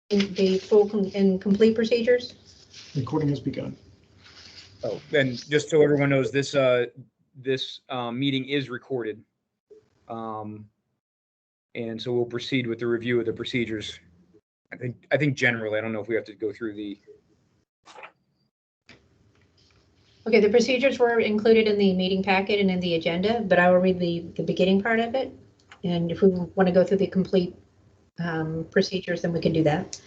the full and complete procedures? Recording has begun. Oh, and just so everyone knows, this meeting is recorded. And so we'll proceed with the review of the procedures. I think generally, I don't know if we have to go through the. Okay, the procedures were included in the meeting packet and in the agenda, but I will read the beginning part of it. And if we want to go through the complete procedures, then we can do that.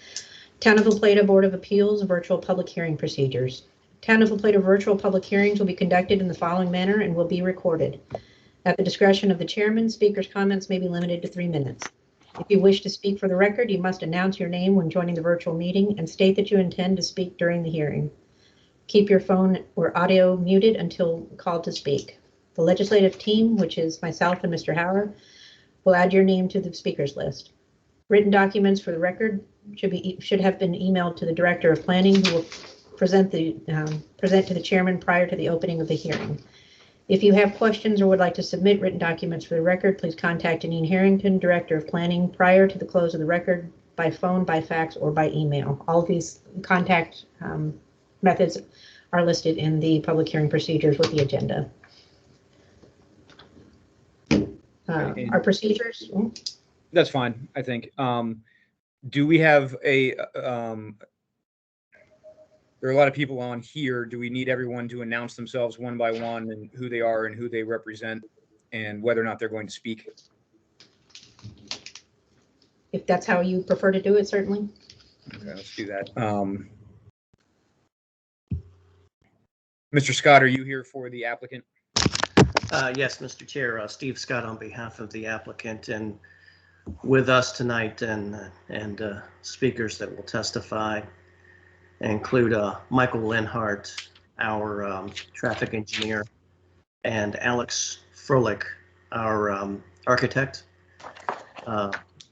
Town of La Plata Board of Appeals virtual public hearing procedures. Town of La Plata virtual public hearings will be conducted in the following manner and will be recorded. At the discretion of the chairman, speakers' comments may be limited to 3 minutes. If you wish to speak for the record, you must announce your name when joining the virtual meeting and state that you intend to speak during the hearing. Keep your phone or audio muted until called to speak. The legislative team, which is myself and Mr. Howard, will add your name to the speakers list. Written documents for the record should have been emailed to the Director of Planning, who will present to the chairman prior to the opening of the hearing. If you have questions or would like to submit written documents for the record, please contact Janine Harrington, Director of Planning, prior to the close of the record by phone, by fax, or by email. All of these contact methods are listed in the public hearing procedures with the agenda. Our procedures. That's fine, I think. Do we have a, there are a lot of people on here. Do we need everyone to announce themselves one by one and who they are and who they represent and whether or not they're going to speak? If that's how you prefer to do it, certainly. Okay, let's do that. Mr. Scott, are you here for the applicant? Yes, Mr. Chair, Steve Scott on behalf of the applicant, and with us tonight and speakers that will testify include Michael Linhart, our traffic engineer, and Alex Froelich, our architect.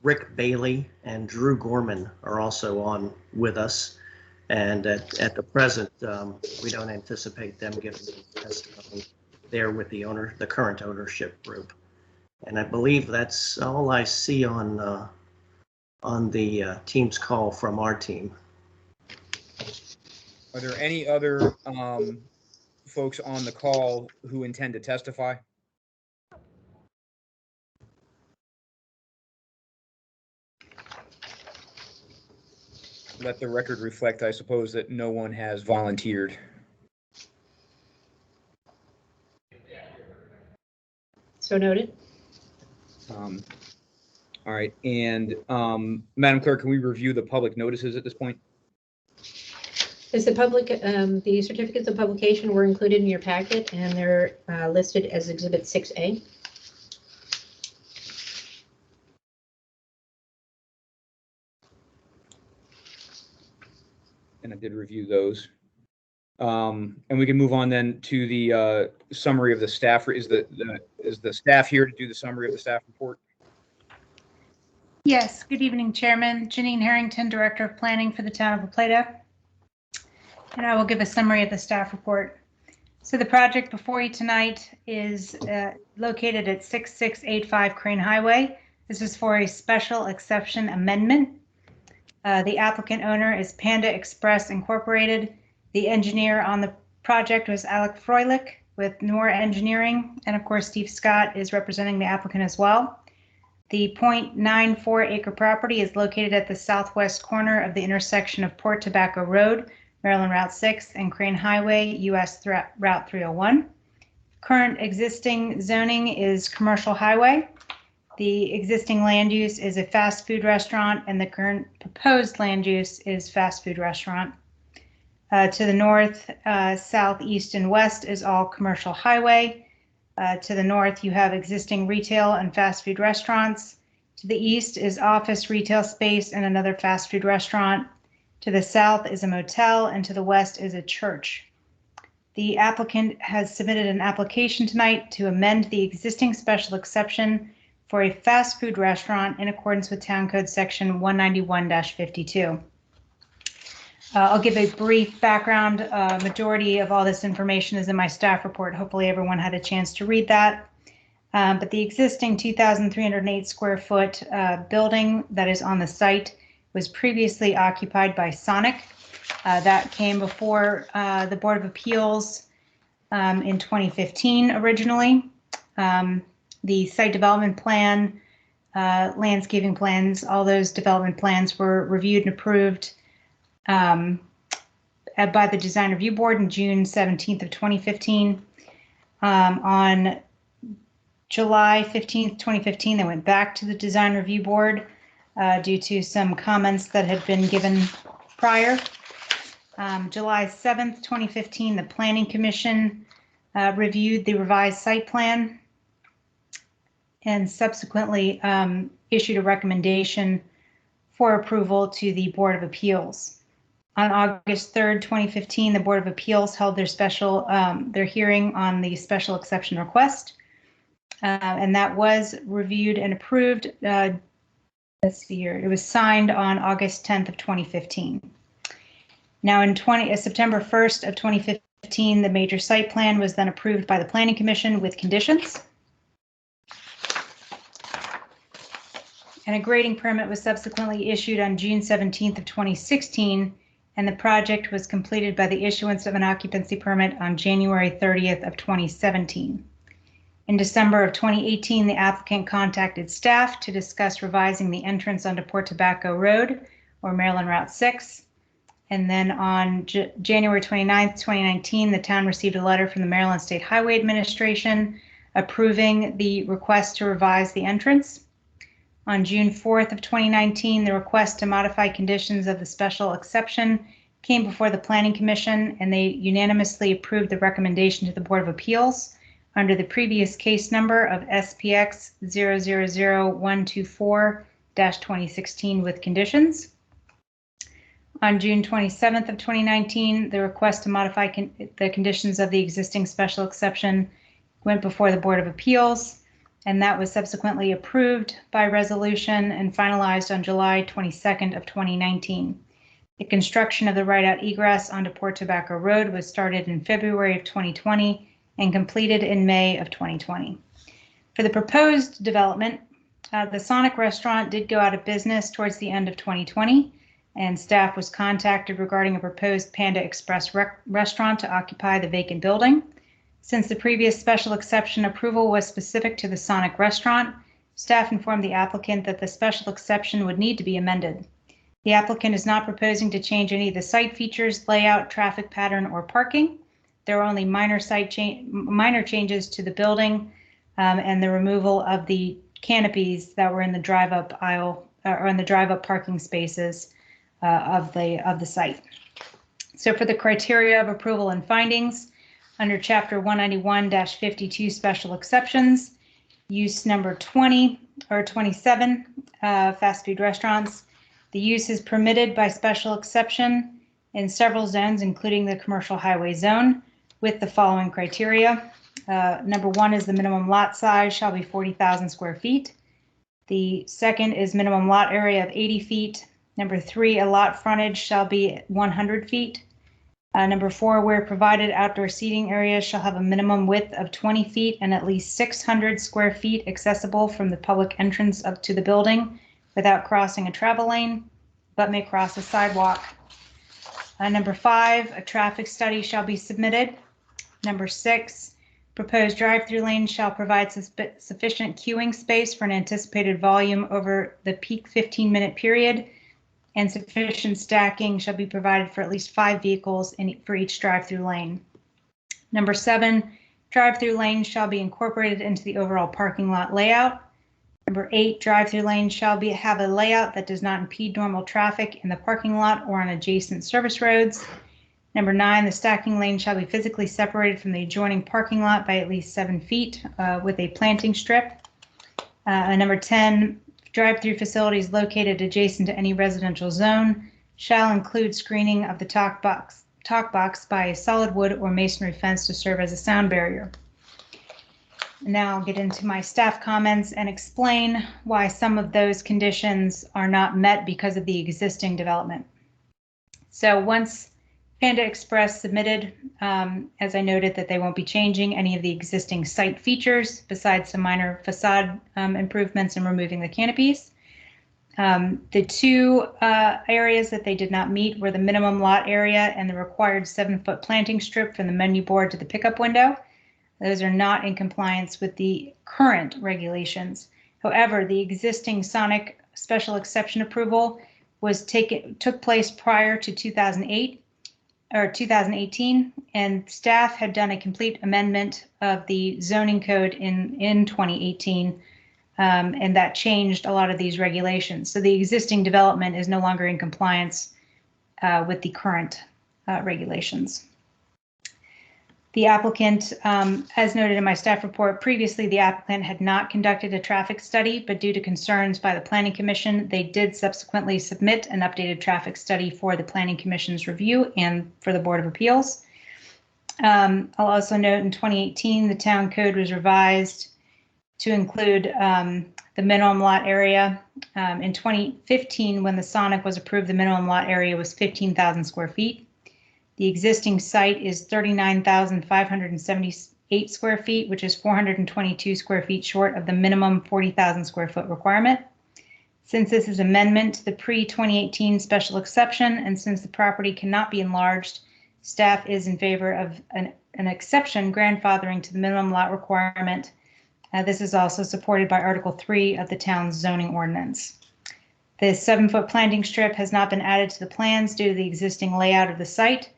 Rick Bailey and Drew Gorman are also on with us. And at the present, we don't anticipate them giving testimony there with the current ownership group. And I believe that's all I see on the team's call from our team. Are there any other folks on the call who intend to testify? Let the record reflect, I suppose, that no one has volunteered. So noted. All right, and Madam Clerk, can we review the public notices at this point? Is the public, the certificates of publication were included in your packet and they're listed as Exhibit 6A. And I did review those. And we can move on then to the summary of the staff. Is the staff here to do the summary of the staff report? Yes, good evening, Chairman. Janine Harrington, Director of Planning for the Town of La Plata. And I will give a summary of the staff report. So the project before you tonight is located at 6685 Crain Highway. This is for a special exception amendment. The applicant owner is Panda Express Incorporated. The engineer on the project was Alex Froelich with Noor Engineering. And of course, Steve Scott is representing the applicant as well. The 0.94 acre property is located at the southwest corner of the intersection of Port Tobacco Road, Maryland Route 6, and Crain Highway, US Route 301. Current existing zoning is commercial highway. The existing land use is a fast food restaurant, and the current proposed land use is fast food restaurant. To the north, south, east, and west is all commercial highway. To the north, you have existing retail and fast food restaurants. To the east is office, retail space, and another fast food restaurant. To the south is a motel, and to the west is a church. The applicant has submitted an application tonight to amend the existing special exception for a fast food restaurant in accordance with Town Code Section 191-52. I'll give a brief background. Majority of all this information is in my staff report. Hopefully everyone had a chance to read that. But the existing 2,308 square foot building that is on the site was previously occupied by Sonic. That came before the Board of Appeals in 2015 originally. The site development plan, landscaping plans, all those development plans were reviewed and approved by the Design Review Board in June 17th of 2015. On July 15th, 2015, they went back to the Design Review Board due to some comments that had been given prior. July 7th, 2015, the Planning Commission reviewed the revised site plan and subsequently issued a recommendation for approval to the Board of Appeals. On August 3rd, 2015, the Board of Appeals held their hearing on the special exception request, and that was reviewed and approved. Let's see here. It was signed on August 10th of 2015. Now, in September 1st of 2015, the major site plan was then approved by the Planning Commission with conditions. And a grading permit was subsequently issued on June 17th of 2016, and the project was completed by the issuance of an occupancy permit on January 30th of 2017. In December of 2018, the applicant contacted staff to discuss revising the entrance onto Port Tobacco Road, or Maryland Route 6. And then on January 29th, 2019, the town received a letter from the Maryland State Highway Administration approving the request to revise the entrance. On June 4th of 2019, the request to modify conditions of the special exception came before the Planning Commission, and they unanimously approved the recommendation to the Board of Appeals under the previous case number of SPX 000124-2016 with conditions. On June 27th of 2019, the request to modify the conditions of the existing special exception went before the Board of Appeals, and that was subsequently approved by resolution and finalized on July 22nd of 2019. The construction of the right-out egress onto Port Tobacco Road was started in February of 2020 and completed in May of 2020. For the proposed development, the Sonic restaurant did go out of business towards the end of 2020, and staff was contacted regarding a proposed Panda Express restaurant to occupy the vacant building. Since the previous special exception approval was specific to the Sonic restaurant, staff informed the applicant that the special exception would need to be amended. The applicant is not proposing to change any of the site features, layout, traffic pattern, or parking. There are only minor changes to the building and the removal of the canopies that were in the drive-up aisle or in the drive-up parking spaces of the site. So for the criteria of approval and findings, under Chapter 191-52 Special Exceptions, use number 20 or 27, fast food restaurants. The use is permitted by special exception in several zones, including the commercial highway zone, with the following criteria. Number 1 is the minimum lot size shall be 40,000 square feet. The second is minimum lot area of 80 feet. Number 3, a lot frontage shall be 100 feet. Number 4, where provided outdoor seating areas shall have a minimum width of 20 feet and at least 600 square feet accessible from the public entrance up to the building without crossing a travel lane, but may cross a sidewalk. Number 5, a traffic study shall be submitted. Number 6, proposed drive-through lane shall provide sufficient queuing space for an anticipated volume over the peak 15-minute period, and sufficient stacking shall be provided for at least 5 vehicles for each drive-through lane. Number 7, drive-through lanes shall be incorporated into the overall parking lot layout. Number 8, drive-through lanes shall have a layout that does not impede normal traffic in the parking lot or on adjacent service roads. Number 9, the stacking lane shall be physically separated from the adjoining parking lot by at least 7 feet with a planting strip. Number 10, drive-through facilities located adjacent to any residential zone shall include screening of the talk box by a solid wood or masonry fence to serve as a sound barrier. Now I'll get into my staff comments and explain why some of those conditions are not met because of the existing development. So once Panda Express submitted, as I noted, that they won't be changing any of the existing site features besides some minor facade improvements and removing the canopies. The two areas that they did not meet were the minimum lot area and the required 7-foot planting strip from the menu board to the pickup window. Those are not in compliance with the current regulations. However, the existing Sonic special exception approval took place prior to 2008 or 2018, and staff had done a complete amendment of the zoning code in 2018, and that changed a lot of these regulations. So the existing development is no longer in compliance with the current regulations. The applicant, as noted in my staff report, previously the applicant had not conducted a traffic study, but due to concerns by the Planning Commission, they did subsequently submit an updated traffic study for the Planning Commission's review and for the Board of Appeals. I'll also note in 2018, the town code was revised to include the minimum lot area. In 2015, when the Sonic was approved, the minimum lot area was 15,000 square feet. The existing site is 39,578 square feet, which is 422 square feet short of the minimum 40,000 square foot requirement. Since this is amendment to the pre-2018 special exception, and since the property cannot be enlarged, staff is in favor of an exception grandfathering to the minimum lot requirement. This is also supported by Article 3 of the town's zoning ordinance. The 7-foot planting strip has not been added to the plans due to the existing layout of the site.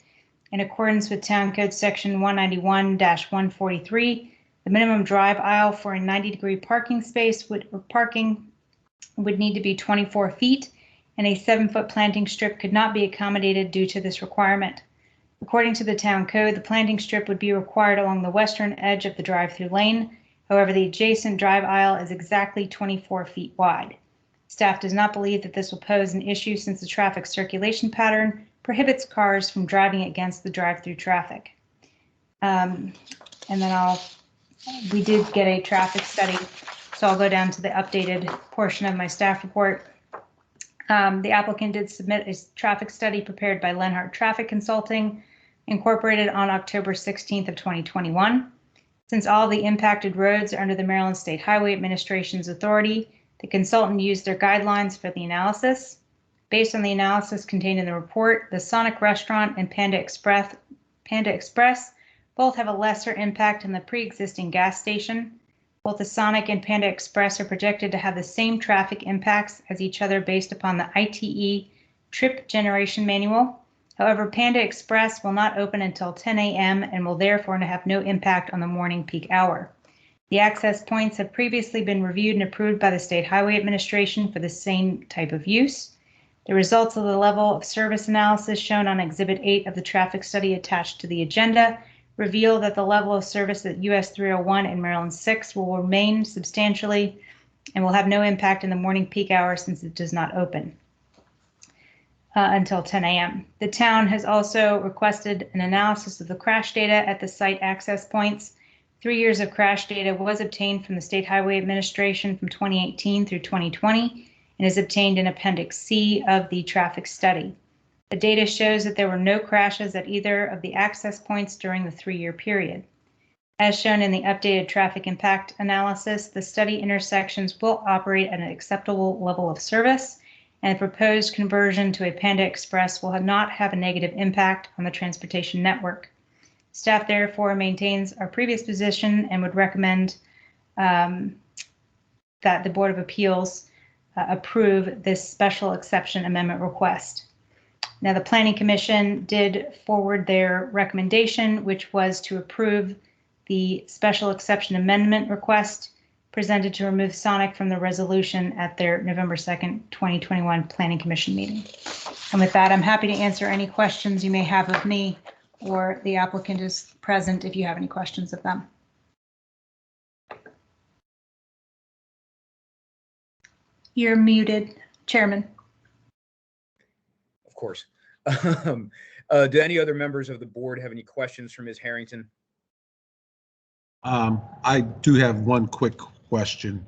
In accordance with Town Code Section 191-143, the minimum drive aisle for a 90-degree parking space would need to be 24 feet, and a 7-foot planting strip could not be accommodated due to this requirement. According to the Town Code, the planting strip would be required along the western edge of the drive-through lane. However, the adjacent drive aisle is exactly 24 feet wide. Staff does not believe that this will pose an issue since the traffic circulation pattern prohibits cars from driving against the drive-through traffic. And then we did get a traffic study, so I'll go down to the updated portion of my staff report. The applicant did submit a traffic study prepared by Lenhart Traffic Consulting, Incorporated on October 16th of 2021. Since all the impacted roads are under the Maryland State Highway Administration's authority, the consultant used their guidelines for the analysis. Based on the analysis contained in the report, the Sonic Restaurant and Panda Express both have a lesser impact on the pre-existing gas station. Both the Sonic and Panda Express are projected to have the same traffic impacts as each other based upon the ITE trip generation manual. However, Panda Express will not open until 10 a.m. and will therefore have no impact on the morning peak hour. The access points have previously been reviewed and approved by the State Highway Administration for the same type of use. The results of the level of service analysis shown on Exhibit 8 of the traffic study attached to the agenda reveal that the level of service at US 301 and Maryland 6 will remain substantially and will have no impact in the morning peak hour since it does not open until 10 a.m. The town has also requested an analysis of the crash data at the site access points. 3 years of crash data was obtained from the State Highway Administration from 2018 through 2020 and is obtained in Appendix C of the traffic study. The data shows that there were no crashes at either of the access points during the 3-year period. As shown in the updated traffic impact analysis, the study intersections will operate at an acceptable level of service, and the proposed conversion to a Panda Express will not have a negative impact on the transportation network. Staff therefore maintains our previous position and would recommend that the Board of Appeals approve this special exception amendment request. Now, the Planning Commission did forward their recommendation, which was to approve the special exception amendment request presented to remove Sonic from the resolution at their November 2nd, 2021 Planning Commission meeting. And with that, I'm happy to answer any questions you may have of me, or the applicant is present if you have any questions of them. You're muted, Chairman. Of course. Do any other members of the board have any questions for Ms. Harrington? I do have one quick question.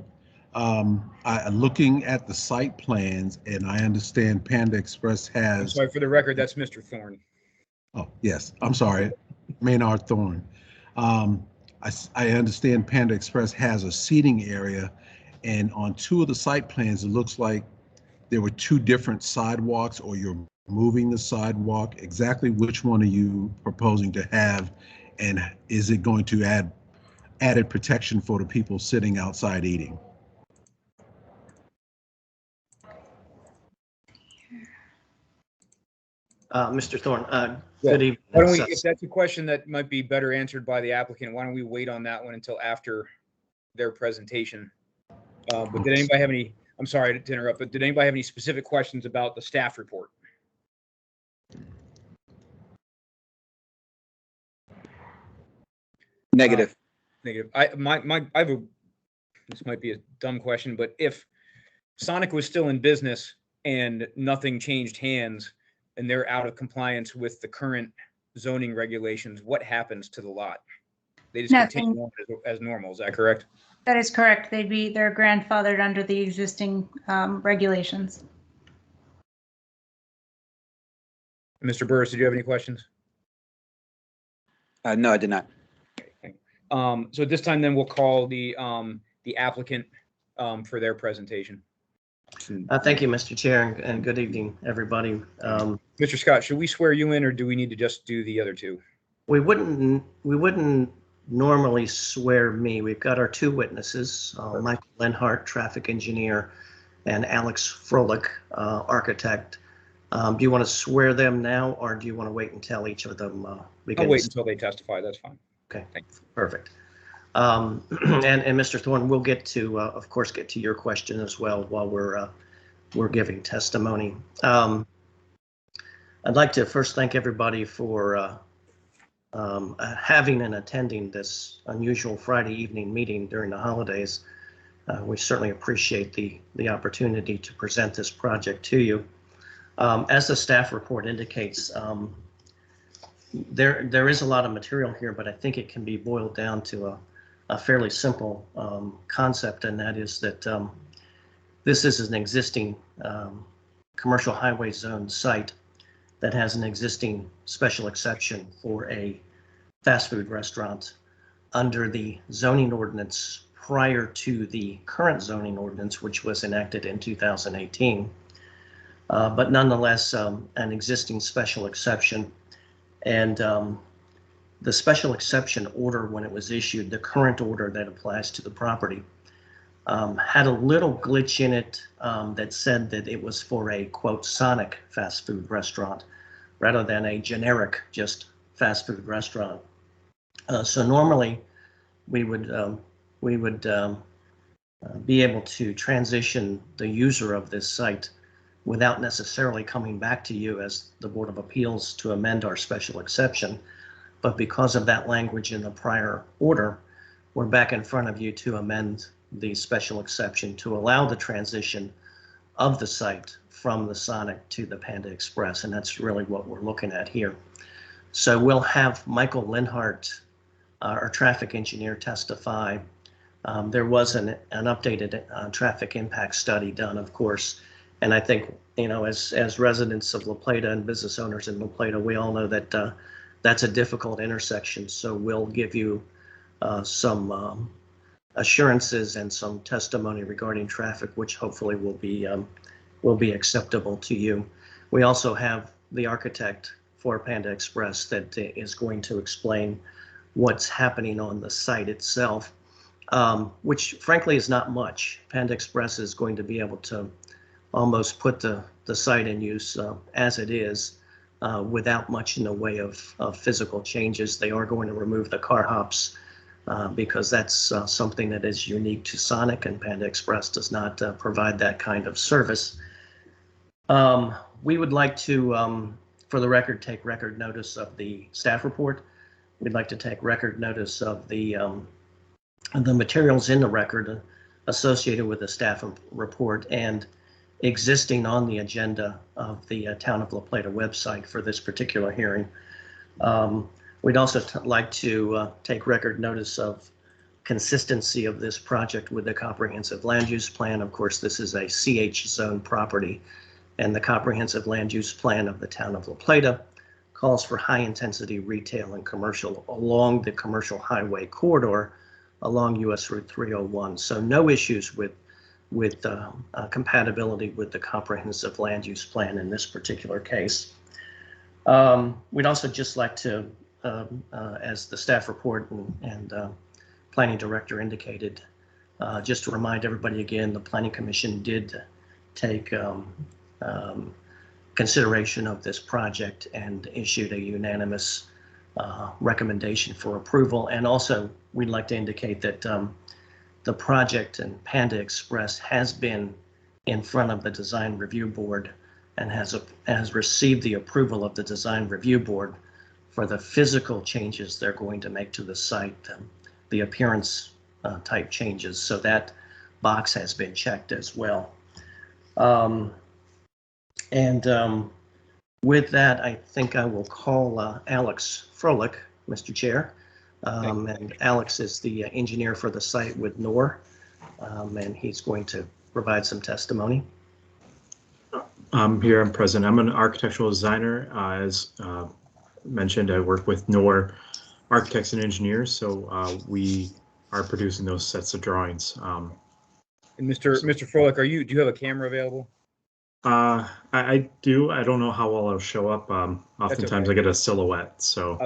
Looking at the site plans, and I understand Panda Express has. I'm sorry, for the record, that's Mr. Thorne. Oh, yes, I'm sorry, Maynard Thorne. I understand Panda Express has a seating area, and on 2 of the site plans, it looks like there were two different sidewalks, or you're moving the sidewalk, exactly which one are you proposing to have? And is it going to add added protection for the people sitting outside eating? Mr. Thorne, Well, good evening. Why don't we, if that's a question that might be better answered by the applicant, why don't we wait on that one until after their presentation? But did anybody have any, I'm sorry to interrupt, but did anybody have any specific questions about the staff report? Negative. Negative. I have a, this might be a dumb question, but if Sonic was still in business and nothing changed hands and they're out of compliance with the current zoning regulations, what happens to the lot? They just Nothing. continue on as normal, is that correct? That is correct. They're grandfathered under the existing regulations. Mr. Burris, did you have any questions? No, I did not. So at this time, then we'll call the applicant for their presentation. Thank you, Mr. Chair, and good evening, everybody. Mr. Scott, should we swear you in, or do we need to just do the other two? We wouldn't normally swear me. We've got our two witnesses, Michael Lenhart, traffic engineer, and Alex Froelich, architect. Do you want to swear them now, or do you want to wait until each of them begins? I'll wait until they testify. That's fine. Okay, Thanks. perfect. And Mr. Thorne, we'll get to, of course, get to your question as well while we're giving testimony. I'd like to first thank everybody for having and attending this unusual Friday evening meeting during the holidays. We certainly appreciate the opportunity to present this project to you. As the staff report indicates, there is a lot of material here, but I think it can be boiled down to a fairly simple concept, and that is that this is an existing commercial highway zone site that has an existing special exception for a fast food restaurant under the zoning ordinance prior to the current zoning ordinance, which was enacted in 2018. But nonetheless, an existing special exception. And the special exception order, when it was issued, the current order that applies to the property, had a little glitch in it that said that it was for a, quote, Sonic fast food restaurant rather than a generic just fast food restaurant. So normally we would be able to transition the user of this site without necessarily coming back to you as the Board of Appeals to amend our special exception. But because of that language in the prior order, we're back in front of you to amend the special exception to allow the transition of the site from the Sonic to the Panda Express, and that's really what we're looking at here. So we'll have Michael Lenhart, our traffic engineer, testify. There was an updated traffic impact study done, of course, and I think, you know, as residents of La Plata and business owners in La Plata, we all know that that's a difficult intersection. So we'll give you some assurances and some testimony regarding traffic, which hopefully will be acceptable to you. We also have the architect for Panda Express that is going to explain what's happening on the site itself, which frankly is not much. Panda Express is going to be able to almost put the site in use as it is without much in the way of physical changes. They are going to remove the car hops because that's something that is unique to Sonic, and Panda Express does not provide that kind of service. We would like to, for the record, take record notice of the staff report. We'd like to take record notice of the materials in the record associated with the staff report and existing on the agenda of the Town of La Plata website for this particular hearing. We'd also like to take record notice of consistency of this project with the comprehensive land use plan. Of course, this is a CH zone property, and the comprehensive land use plan of the Town of La Plata calls for high intensity retail and commercial along the commercial highway corridor along US Route 301. So no issues with with compatibility with the comprehensive land use plan in this particular case. We'd also just like to, as the staff report and planning director indicated, just to remind everybody again, the Planning Commission did take consideration of this project and issued a unanimous recommendation for approval. And also, we'd like to indicate that the project and Panda Express has been in front of the Design Review Board and has received the approval of the Design Review Board for the physical changes they're going to make to the site, the appearance type changes. So that box has been checked as well. With that, I think I will call Alex Froelich, Mr. Chair. And Alex is the engineer for the site with NOR, and he's going to provide some testimony. I'm present. I'm an architectural designer. As mentioned, I work with NOR architects and engineers, so we are producing those sets of drawings. And Mr. Froelich, do you have a camera available? I do. I don't know how well it'll show up. Oftentimes I get a silhouette, so.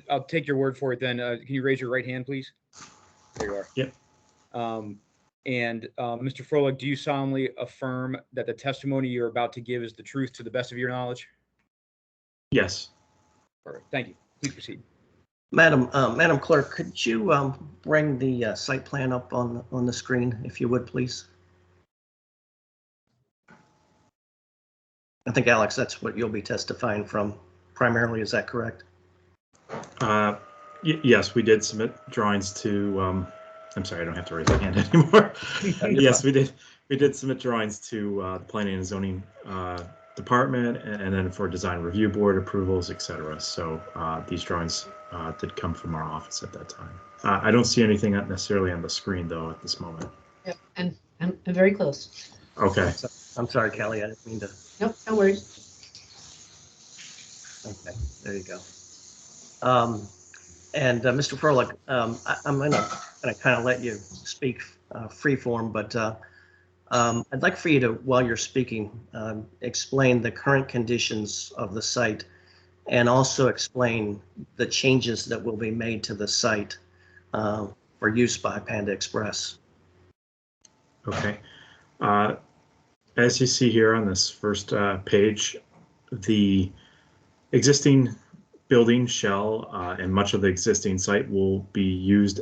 I'll take your word for it then. Can you raise your right hand, please? There you are. Yep. Mr. Froelich, do you solemnly affirm that the testimony you're about to give is the truth to the best of your knowledge? Yes. Perfect. Thank you. Please proceed. Madam Clerk, could you bring the site plan up on the screen, if you would, please? I think, Alex, that's what you'll be testifying from primarily. Is that correct? Yes, we did submit drawings to, I'm sorry, I don't have to raise my hand anymore. Yes, we did. We did submit drawings to the Planning and Zoning Department, and then for Design Review Board approvals, etc. So these drawings did come from our office at that time. I don't see anything necessarily on the screen, though, at this moment. Yep, I'm very close. Okay. I'm sorry, Kelly, I didn't mean to. Nope, no worries. Okay, there you go. Mr. Froelich, I'm gonna kind of let you speak free form, but I'd like for you to, while you're speaking, explain the current conditions of the site and also explain the changes that will be made to the site for use by Panda Express. Okay. As you see here on this first page, the existing building shell and much of the existing site will be used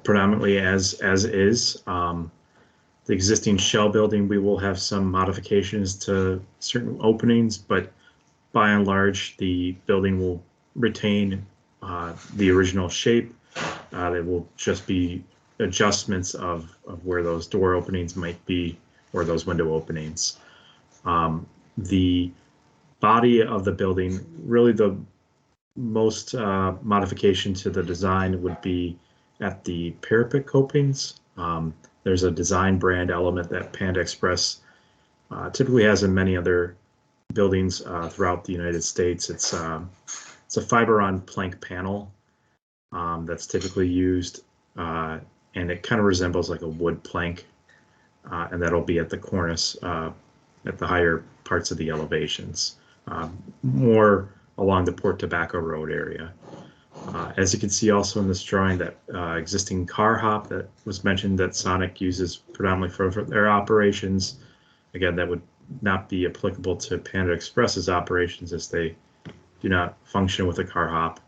predominantly as is. The existing shell building, we will have some modifications to certain openings, but by and large, the building will retain the original shape. There will just be adjustments of where those door openings might be or those window openings. The body of the building, really the most modification to the design would be at the parapet copings. There's a design brand element that Panda Express typically has in many other buildings throughout the United States. It's a fiber on plank panel that's typically used, and it kind of resembles like a wood plank, and that'll be at the cornice at the higher parts of the elevations, more along the Port Tobacco Road area. As you can see also in this drawing, that existing car hop that was mentioned that Sonic uses predominantly for their operations, again, that would not be applicable to Panda Express's operations as they do not function with a car hop.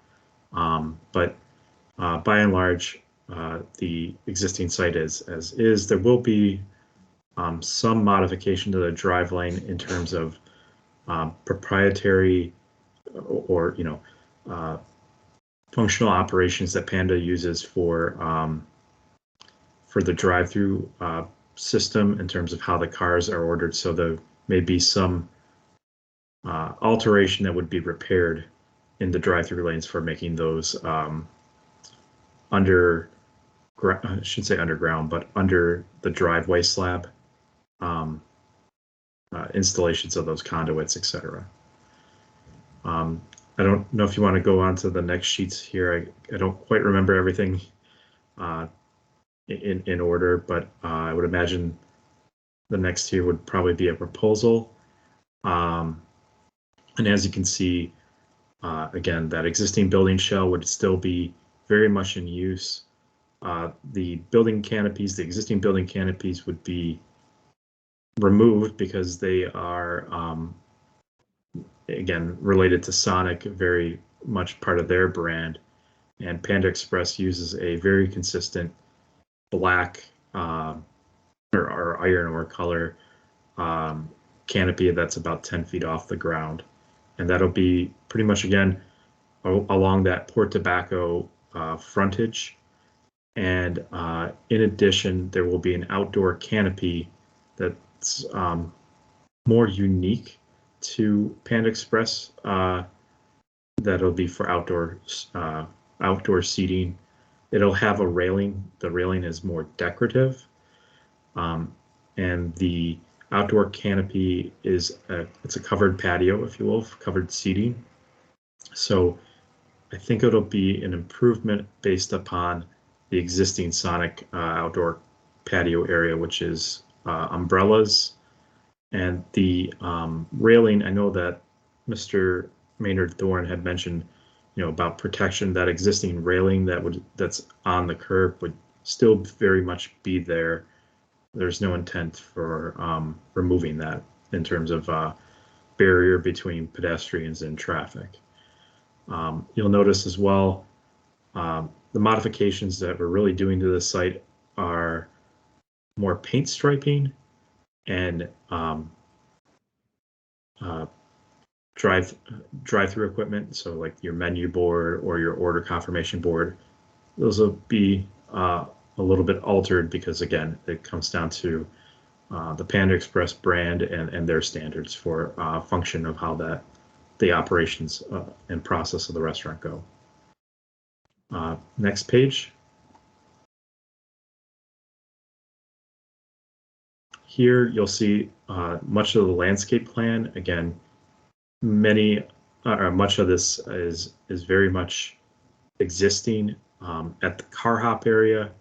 But by and large, the existing site is as is. There will be some modification to the drive lane in terms of proprietary or functional operations that Panda uses for the drive-through system in terms of how the cars are ordered. So there may be some alteration that would be repaired in the drive-through lanes for making those I should say underground, but under the driveway slab installations of those conduits, etc. I don't know if you want to go on to the next sheets here. I don't quite remember everything in order, but I would imagine the next here would probably be a proposal. And as you can see, again, that existing building shell would still be very much in use. The building canopies, the existing building canopies would be removed because they are, again, related to Sonic, very much part of their brand. And Panda Express uses a very consistent black or iron ore color canopy that's about 10 feet off the ground. And that'll be pretty much, again, along that Port Tobacco frontage. And in addition, there will be an outdoor canopy that's more unique to Panda Express. That'll be for outdoor seating. It'll have a railing. The railing is more decorative. And the outdoor canopy is it's a covered patio, if you will, covered seating. So I think it'll be an improvement based upon the existing Sonic outdoor patio area, which is umbrellas. And the railing, I know that Mr. Maynard Thorne had mentioned, about protection. That existing railing that's on the curb would still very much be there. There's no intent for removing that in terms of barrier between pedestrians and traffic. You'll notice as well, the modifications that we're really doing to the site are more paint striping and drive-through equipment. So like your menu board or your order confirmation board, those will be a little bit altered because, again, it comes down to the Panda Express brand and their standards for function of how the operations and process of the restaurant go. Next page. Here you'll see much of the landscape plan. Again, much of this is very much existing at the car hop area.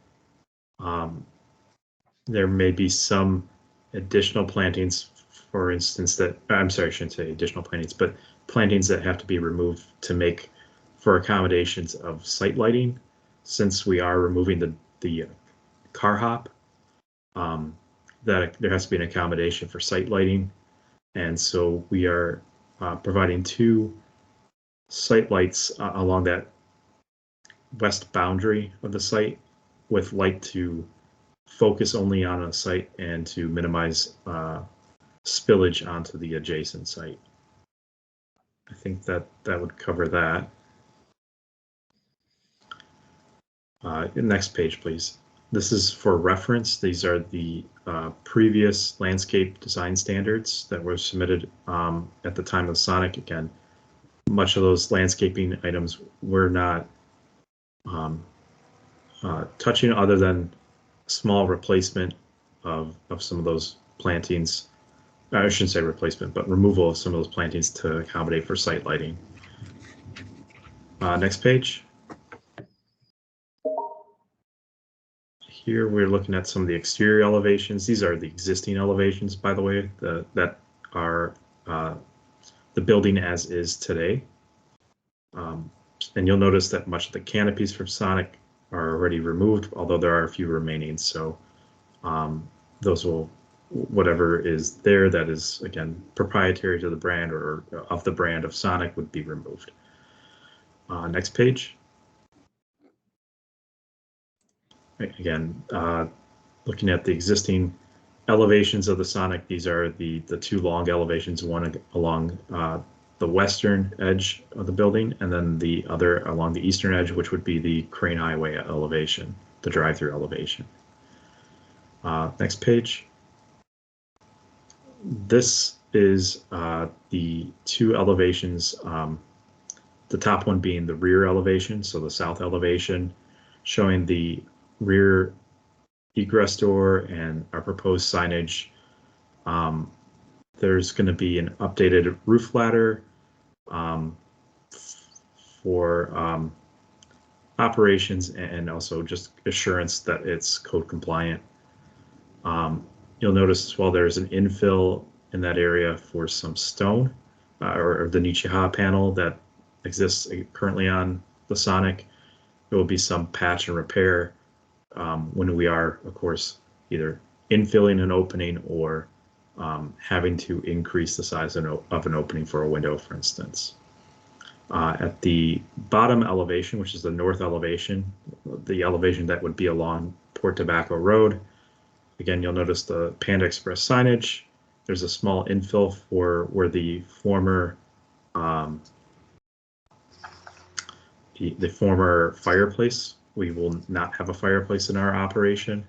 There may be some additional plantings, for instance, I'm sorry, I shouldn't say additional plantings, but plantings that have to be removed to make for accommodations of site lighting, since we are removing the car hop, that there has to be an accommodation for site lighting. And so we are providing 2 site lights along that west boundary of the site with light to focus only on a site and to minimize spillage onto the adjacent site. I think that would cover that. Next page, please. This is for reference. These are the previous landscape design standards that were submitted at the time of Sonic. Again, much of those landscaping items were not touching, other than small replacement of some of those plantings. I shouldn't say replacement, but removal of some of those plantings to accommodate for site lighting. Next page. Here we're looking at some of the exterior elevations. These are the existing elevations, by the way, that are the building as is today. And you'll notice that much of the canopies from Sonic are already removed, although there are a few remaining. So those will, whatever is there that is, again, proprietary to the brand or of the brand of Sonic, would be removed. Next page. Again, looking at the existing elevations of the Sonic, these are the 2 long elevations, one along the western edge of the building, and then the other along the eastern edge, which would be the Crain Highway elevation, the drive-through elevation. Next page. This is the 2 elevations, the top one being the rear elevation, so the south elevation, showing the rear egress door and our proposed signage. There's going to be an updated roof ladder for operations and also just assurance that it's code compliant. You'll notice as well there's an infill in that area for some stone or the Nichiha panel that exists currently on the Sonic. There will be some patch and repair when we are, of course, either infilling an opening or having to increase the size of an opening for a window, for instance. At the bottom elevation, which is the north elevation, the elevation that would be along Port Tobacco Road, again, you'll notice the Panda Express signage. There's a small infill for where the former fireplace. We will not have a fireplace in our operation.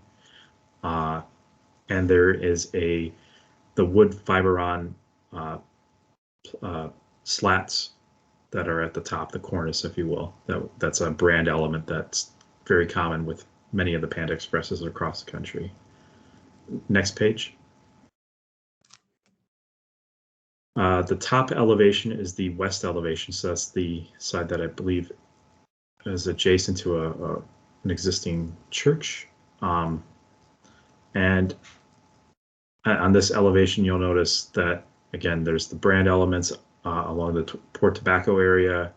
And there is the wood fiberon slats that are at the top, the cornice, if you will. That's a brand element that's very common with many of the Panda Expresses across the country. Next page. The top elevation is the west elevation, so that's the side that I believe is adjacent to an existing church. And on this elevation, you'll notice that, again, there's the brand elements along the Port Tobacco area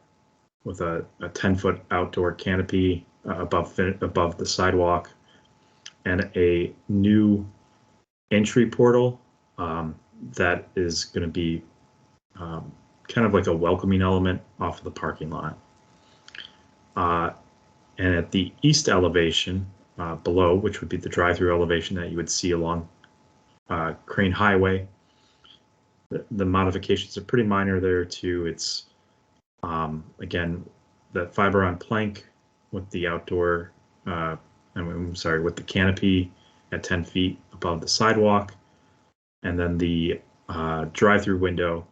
with a 10-foot outdoor canopy above the sidewalk, and a new entry portal that is going to be kind of like a welcoming element off of the parking lot. And at the east elevation below, which would be the drive-through elevation that you would see along Crain Highway, the modifications are pretty minor there too. It's again, that fiberon plank with the outdoor, with the canopy at 10 feet above the sidewalk, and then the drive-through window.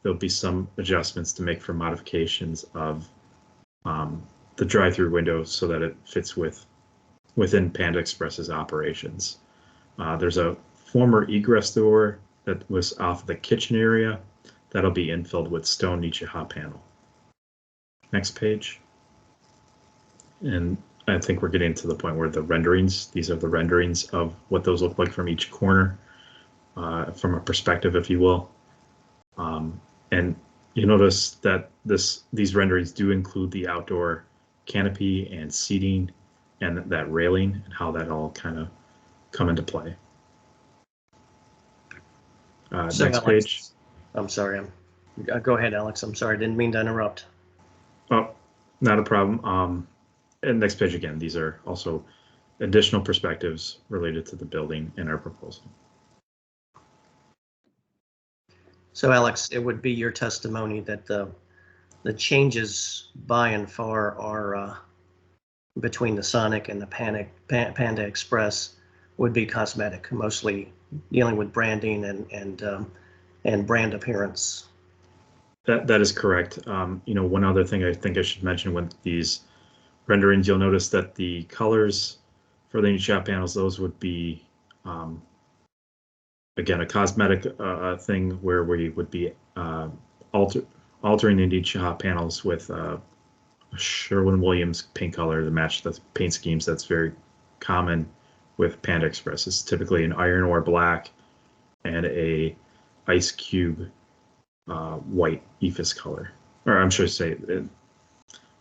There'll be some adjustments to make for modifications of the drive-through window so that it fits within Panda Express's operations. There's a former egress door that was off the kitchen area that'll be infilled with stone Nichiha panel. Next page. And I think we're getting to the point where the renderings, these are the renderings of what those look like from each corner, from a perspective, if you will. And you notice that these renderings do include the outdoor canopy and seating and that railing and how that all kind of come into play. So next Alex, page. I'm sorry. Go ahead, Alex. I'm sorry. I didn't mean to interrupt. Oh, not a problem. And next page again, these are also additional perspectives related to the building in our proposal. So Alex, it would be your testimony that the changes by and far are between the Sonic and the Panda Express would be cosmetic, mostly dealing with branding and brand appearance. That is correct. One other thing I think I should mention with these renderings, you'll notice that the colors for the Nichiha panels, those would be, again, a cosmetic thing where we would be altering the Nichiha panels with Sherwin-Williams paint color to match the paint schemes that's very common with Panda Express. It's typically an iron ore black and a ice cube white EFIS color. Or I'm sure to say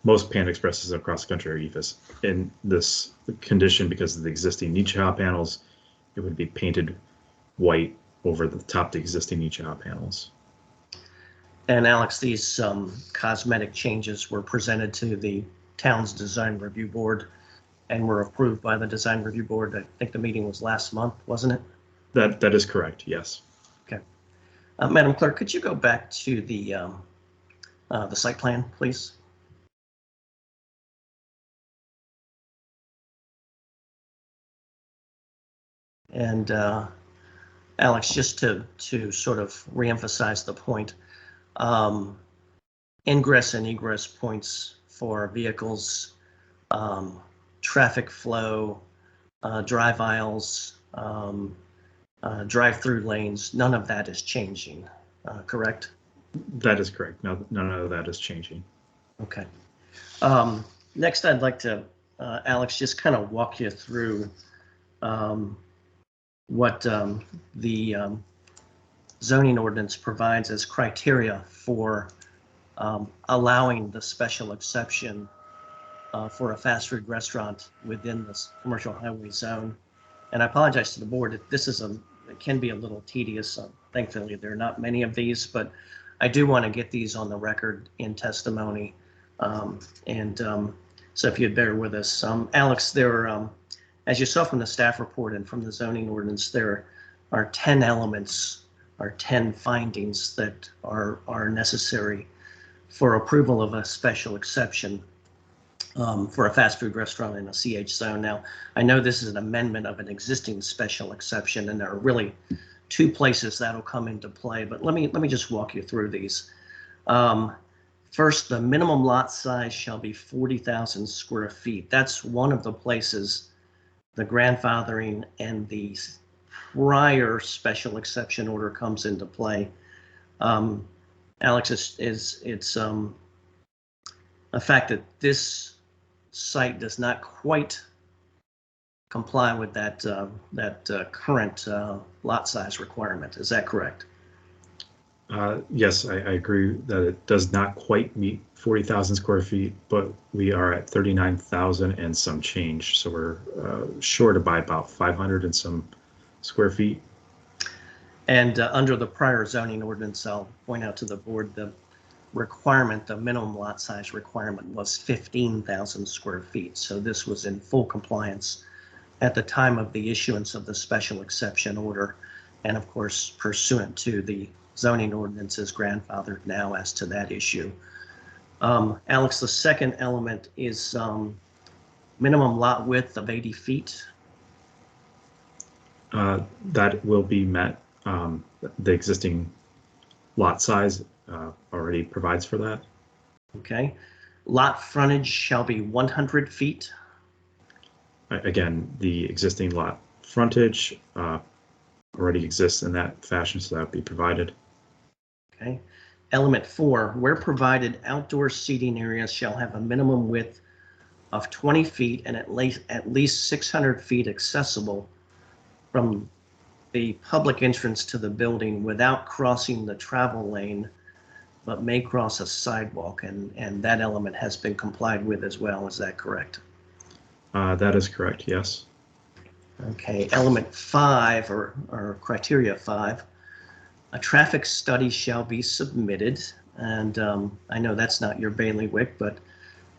most Panda Expresses across the country are EFIS. In this condition, because of the existing Nichiha panels, it would be painted white over the top of the existing Nichiha panels. And Alex, these cosmetic changes were presented to the town's design review board and were approved by the design review board. I think the meeting was last month, wasn't it? That is correct, yes. Okay. Madam Clerk, could you go back to the site plan, please? And Alex, just to sort of reemphasize the point, ingress and egress points for vehicles, traffic flow, drive aisles, drive-through lanes, none of that is changing, correct? That is correct. No, none of that is changing. Okay. Next, I'd like to, Alex, just kind of walk you through what the zoning ordinance provides as criteria for allowing the special exception for a fast food restaurant within this commercial highway zone. And I apologize to the board if this is it can be a little tedious. Thankfully, there are not many of these, but I do want to get these on the record in testimony. So if you'd bear with us. Alex, there are, as you saw from the staff report and from the zoning ordinance, there are 10 elements or 10 findings that are necessary for approval of a special exception for a fast food restaurant in a CH zone. Now, I know this is an amendment of an existing special exception, and there are really two places that'll come into play, but let me just walk you through these. First, the minimum lot size shall be 40,000 square feet. That's one of the places the grandfathering and the prior special exception order comes into play. Alex, it's a fact that this site does not quite comply with that current lot size requirement. Is that correct? Yes, I agree that it does not quite meet 40,000 square feet, but we are at 39,000 and some change. So we're short by about 500 and some square feet. And under the prior zoning ordinance, I'll point out to the board, the requirement, the minimum lot size requirement was 15,000 square feet. So this was in full compliance at the time of the issuance of the special exception order. And of course, pursuant to the zoning ordinance is grandfathered now as to that issue. Alex, the second element is minimum lot width of 80 feet. That will be met. The existing lot size already provides for that. Okay. Lot frontage shall be 100 feet. Again, the existing lot frontage already exists in that fashion, so that would be provided. Okay. Element 4, where provided, outdoor seating areas shall have a minimum width of 20 feet and at least 600 feet accessible from the public entrance to the building without crossing the travel lane, but may cross a sidewalk, and that element has been complied with as well. Is that correct? That is correct, yes. Okay, element 5 or criteria 5, a traffic study shall be submitted, and I know that's not your bailiwick, but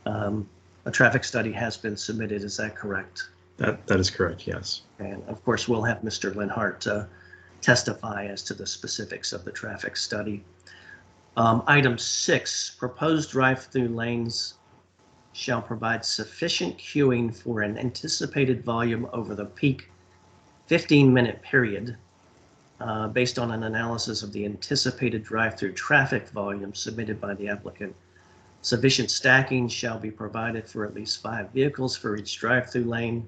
a traffic study has been submitted. Is that correct? That is correct, yes. And of course, we'll have Mr. Linhart testify as to the specifics of the traffic study. Item 6, proposed drive-through lanes shall provide sufficient queuing for an anticipated volume over the peak 15-minute period based on an analysis of the anticipated drive-through traffic volume submitted by the applicant. Sufficient stacking shall be provided for at least 5 vehicles for each drive-through lane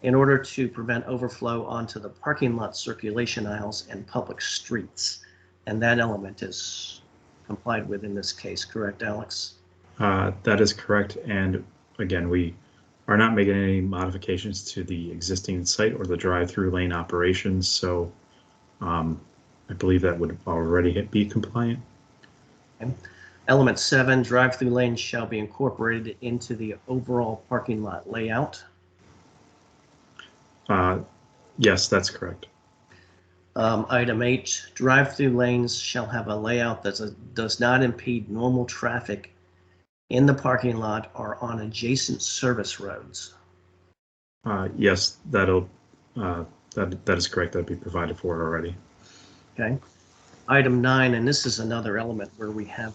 in order to prevent overflow onto the parking lot circulation aisles and public streets. And that element is complied with in this case, correct, Alex? That is correct. And again, we are not making any modifications to the existing site or the drive-through lane operations. So I believe that would already be compliant. Okay. Element 7, drive-through lanes shall be incorporated into the overall parking lot layout. Yes, that's correct. Item 8, drive-through lanes shall have a layout that does not impede normal traffic in the parking lot or on adjacent service roads. Yes, that is correct. That'd be provided for already. Okay. Item 9, and this is another element where we have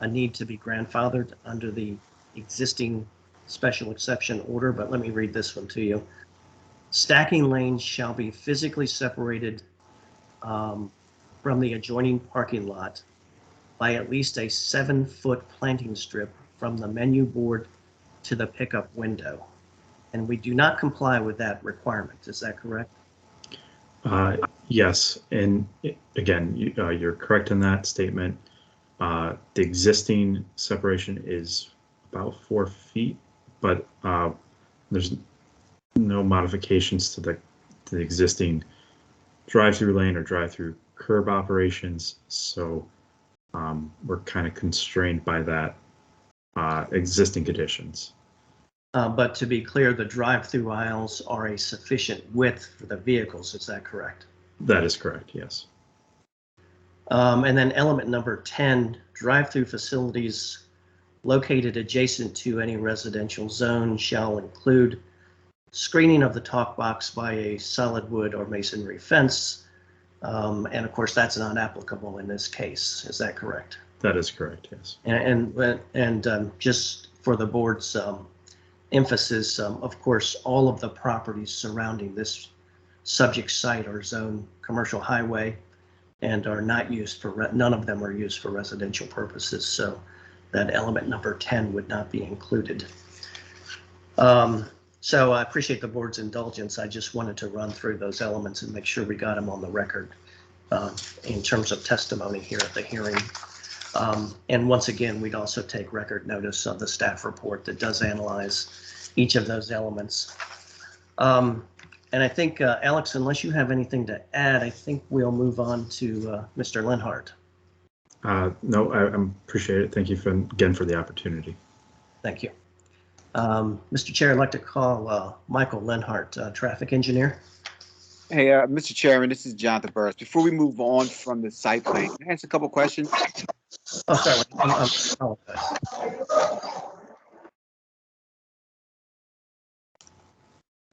a need to be grandfathered under the existing special exception order, but let me read this one to you. Stacking lanes shall be physically separated from the adjoining parking lot by at least a 7-foot planting strip from the menu board to the pickup window. And we do not comply with that requirement. Is that correct? Yes, and again, you're correct in that statement. The existing separation is about 4 feet, but there's no modifications to the existing drive-through lane or drive-through curb operations. So we're kind of constrained by that existing conditions. But to be clear, the drive-through aisles are a sufficient width for the vehicles, is that correct? That is correct, yes. And then element number 10, drive-through facilities located adjacent to any residential zone shall include screening of the talk box by a solid wood or masonry fence. And of course, that's not applicable in this case. Is that correct? That is correct, yes. And just for the board's emphasis, of course, all of the properties surrounding this subject site are zone commercial highway and are not used for, none of them are used for residential purposes. So that element number 10 would not be included. So I appreciate the board's indulgence. I just wanted to run through those elements and make sure we got them on the record in terms of testimony here at the hearing. And once again, we'd also take record notice of the staff report that does analyze each of those elements. And I think, Alex, unless you have anything to add, I think we'll move on to Mr. Lenhart. No, I appreciate it. Thank you again for the opportunity. Thank you. Mr. Chair, I'd like to call Michael Lenhart, traffic engineer. Hey, Mr. Chairman, this is Jonathan Burris. Before we move on from the site plan, can I ask a couple questions? Oh, sorry. I apologize.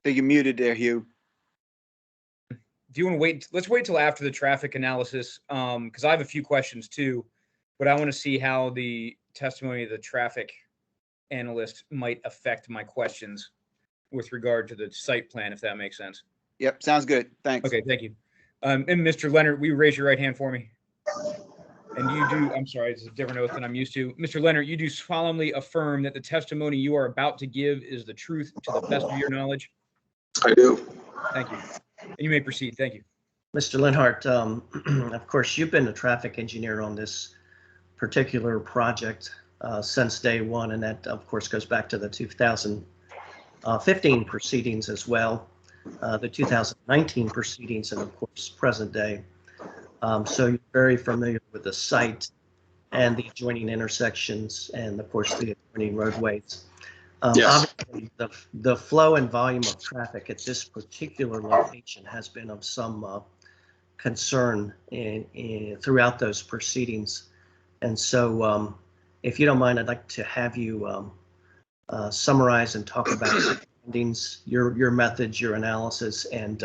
So you're muted there, Hugh. If you want to wait, let's wait till after the traffic analysis, because I have a few questions too, but I want to see how the testimony of the traffic analyst might affect my questions with regard to the site plan, if that makes sense. Yep, sounds good. Thanks. Okay, thank you. And Mr. Leonard, will you raise your right hand for me? And you do, I'm sorry, it's a different oath than I'm used to. Mr. Leonard, you do solemnly affirm that the testimony you are about to give is the truth to the best of your knowledge? I do. Thank you. And you may proceed. Thank you. Mr. Lenhart, of course, you've been a traffic engineer on this particular project since day one, and that, of course, goes back to the 2015 proceedings as well, the 2019 proceedings, and of course, present day. So you're very familiar with the site and the adjoining intersections and, of course, the adjoining roadways. Yes. Obviously, the flow and volume of traffic at this particular location has been of some concern throughout those proceedings. And so if you don't mind, I'd like to have you summarize and talk about your findings, your methods, your analysis, and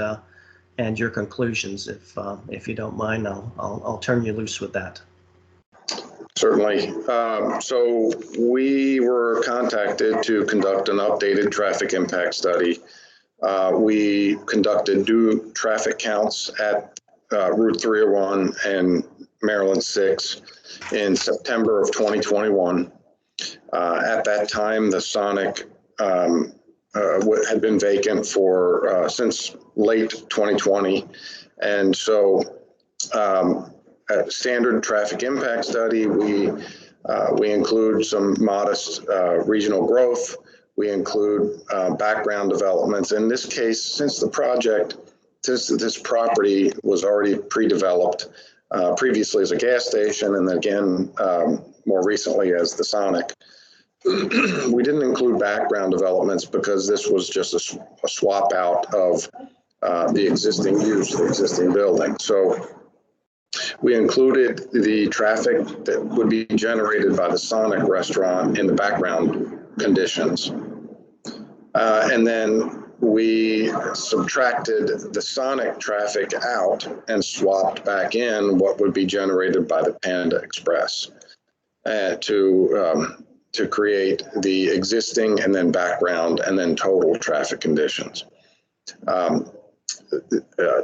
your conclusions. If you don't mind, I'll turn you loose with that. Certainly. So we were contacted to conduct an updated traffic impact study. We conducted due traffic counts at Route 301 and Maryland 6 in September of 2021. At that time, the Sonic had been vacant for since late 2020. And so a standard traffic impact study, we include some modest regional growth. We include background developments. In this case, since this property was already pre-developed previously as a gas station, and then again more recently as the Sonic, we didn't include background developments because this was just a swap out of the existing use, the existing building. So we included the traffic that would be generated by the Sonic restaurant in the background conditions. And then we subtracted the Sonic traffic out and swapped back in what would be generated by the Panda Express to create the existing and then background and then total traffic conditions.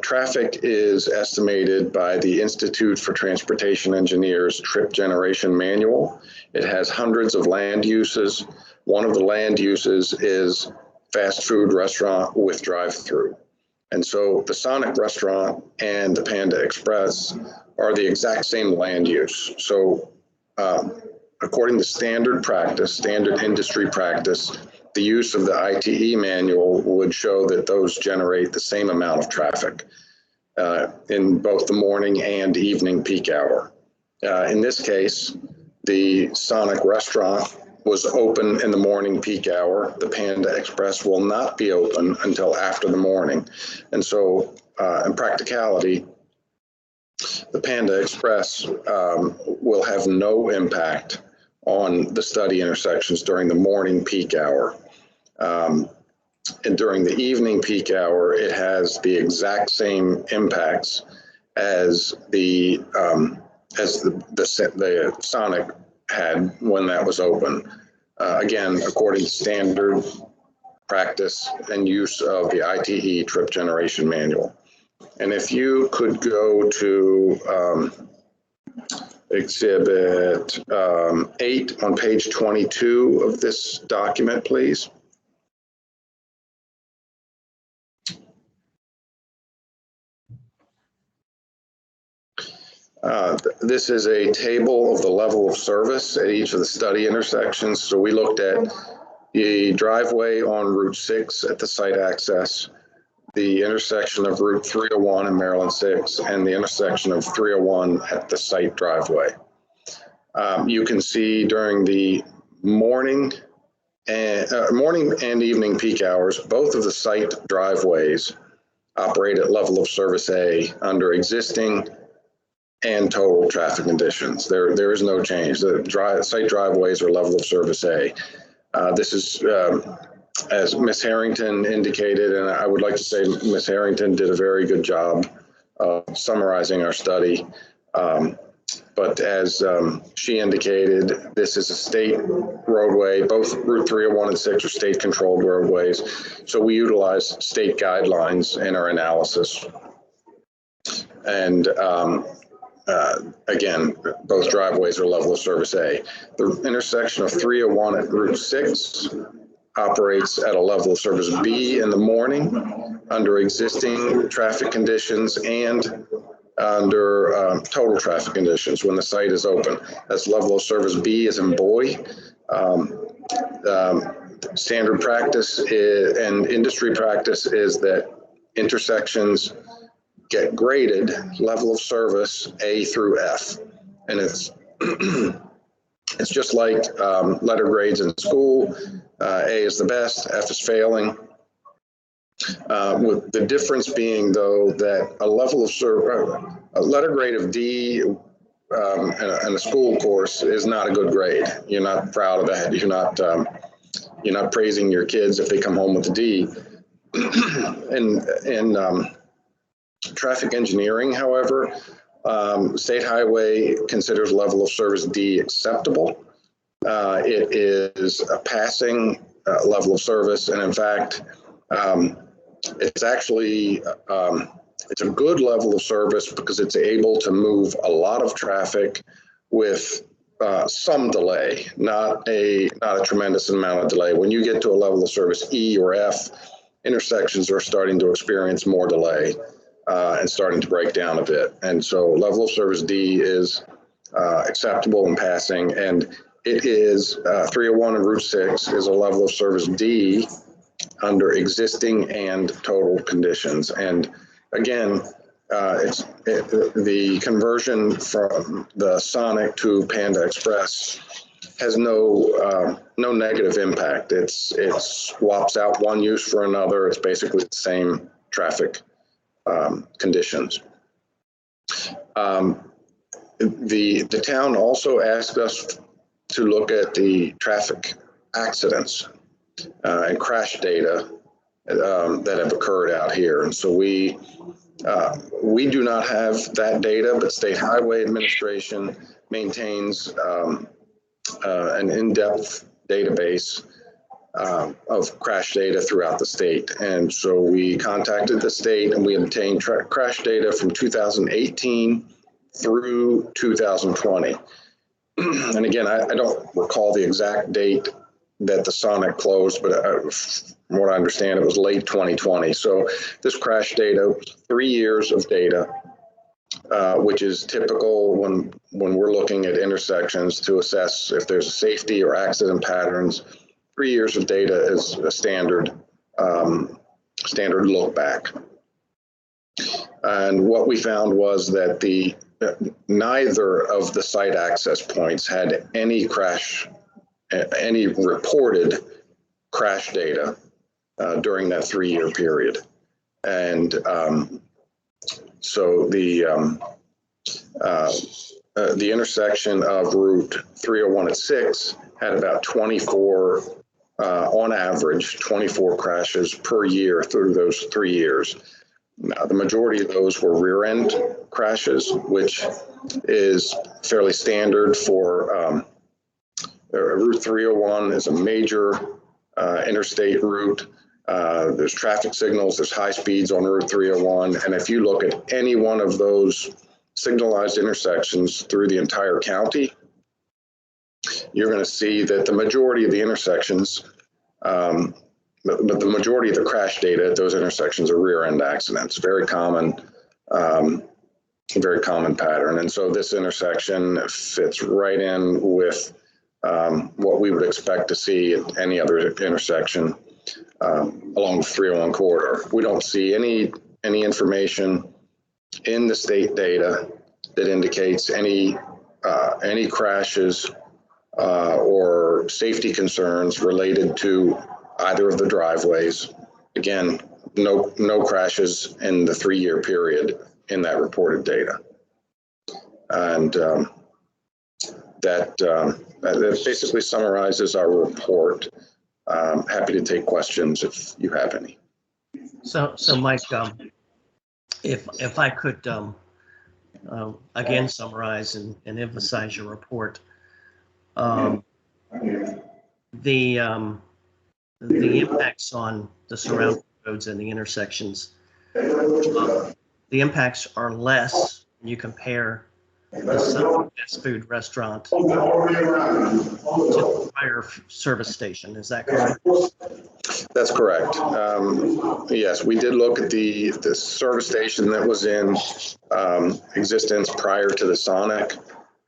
Traffic is estimated by the Institute for Transportation Engineers Trip Generation Manual. It has hundreds of land uses. One of the land uses is fast food restaurant with drive-through. And so the Sonic restaurant and the Panda Express are the exact same land use. So according to standard practice, standard industry practice, the use of the ITE manual would show that those generate the same amount of traffic in both the morning and evening peak hour. In this case, the Sonic restaurant was open in the morning peak hour. The Panda Express will not be open until after the morning. And so in practicality, the Panda Express will have no impact on the study intersections during the morning peak hour. And during the evening peak hour, it has the exact same impacts as the Sonic had when that was open. Again, according to standard practice and use of the ITE trip generation manual. And if you could go to Exhibit 8 on page 22 of this document, please. This is a table of the level of service at each of the study intersections. So we looked at the driveway on Route 6 at the site access, the intersection of Route 301 and Maryland 6, and the intersection of 301 at the site driveway. You can see during the morning and evening peak hours, both of the site driveways operate at level of service A under existing and total traffic conditions. There is no change. The site driveways are level of service A. This is, as Ms. Harrington indicated, and I would like to say Ms. Harrington did a very good job of summarizing our study. But as she indicated, this is a state roadway. Both Route 301 and 6 are state-controlled roadways. So we utilize state guidelines in our analysis. And again, both driveways are level of service A. The intersection of 301 at Route 6 operates at a level of service B in the morning under existing traffic conditions and under total traffic conditions when the site is open. That's level of service B as in boy. Standard practice and industry practice is that intersections get graded level of service A through F. And it's it's just like letter grades in school. A is the best, F is failing. With the difference being, though, that a level of service, a letter grade of D in a school course is not a good grade. You're not proud of that. You're not praising your kids if they come home with a D. In traffic engineering, however, State Highway considers level of service D acceptable. It is a passing level of service, and in fact, it's actually it's a good level of service because it's able to move a lot of traffic with some delay, not a tremendous amount of delay. When you get to a level of service E or F, intersections are starting to experience more delay and starting to break down a bit. And so level of service D is acceptable in passing, and it is 301 and Route 6 is a level of service D under existing and total conditions. And again, the conversion from the Sonic to Panda Express has no negative impact. It swaps out one use for another. It's basically the same traffic conditions. The town also asked us to look at the traffic accidents and crash data that have occurred out here. And so we do not have that data, but State Highway Administration maintains an in-depth database of crash data throughout the state. And so we contacted the state and we obtained crash data from 2018 through 2020. And again, I don't recall the exact date that the Sonic closed, but from what I understand, it was late 2020. So this crash data, 3 years of data which is typical when we're looking at intersections to assess if there's a safety or accident patterns. 3 years of data is a standard look back. And what we found was that neither of the site access points had any reported crash data during that 3-year period. And so the intersection of Route 301 at 6 had about 24, on average, 24 crashes per year through those 3 years. Now, the majority of those were rear end crashes, which is fairly standard for Route 301 is a major interstate route. There's traffic signals, there's high speeds on Route 301. And if you look at any one of those signalized intersections through the entire county, you're going to see that the majority of the intersections, but the majority of the crash data at those intersections are rear end accidents. Very common pattern. And so this intersection fits right in with what we would expect to see at any other intersection along the 301 corridor. We don't see any information in the state data that indicates any crashes or safety concerns related to either of the driveways. Again, no crashes in the 3-year period in that reported data. And that basically summarizes our report. Happy to take questions if you have any. So Mike, if I could again summarize and emphasize your report, the impacts on the surrounding roads and the intersections, the impacts are less when you compare the Sun fast food restaurant to the prior service station. Is that correct? That's correct. Yes, we did look at the service station that was in existence prior to the Sonic.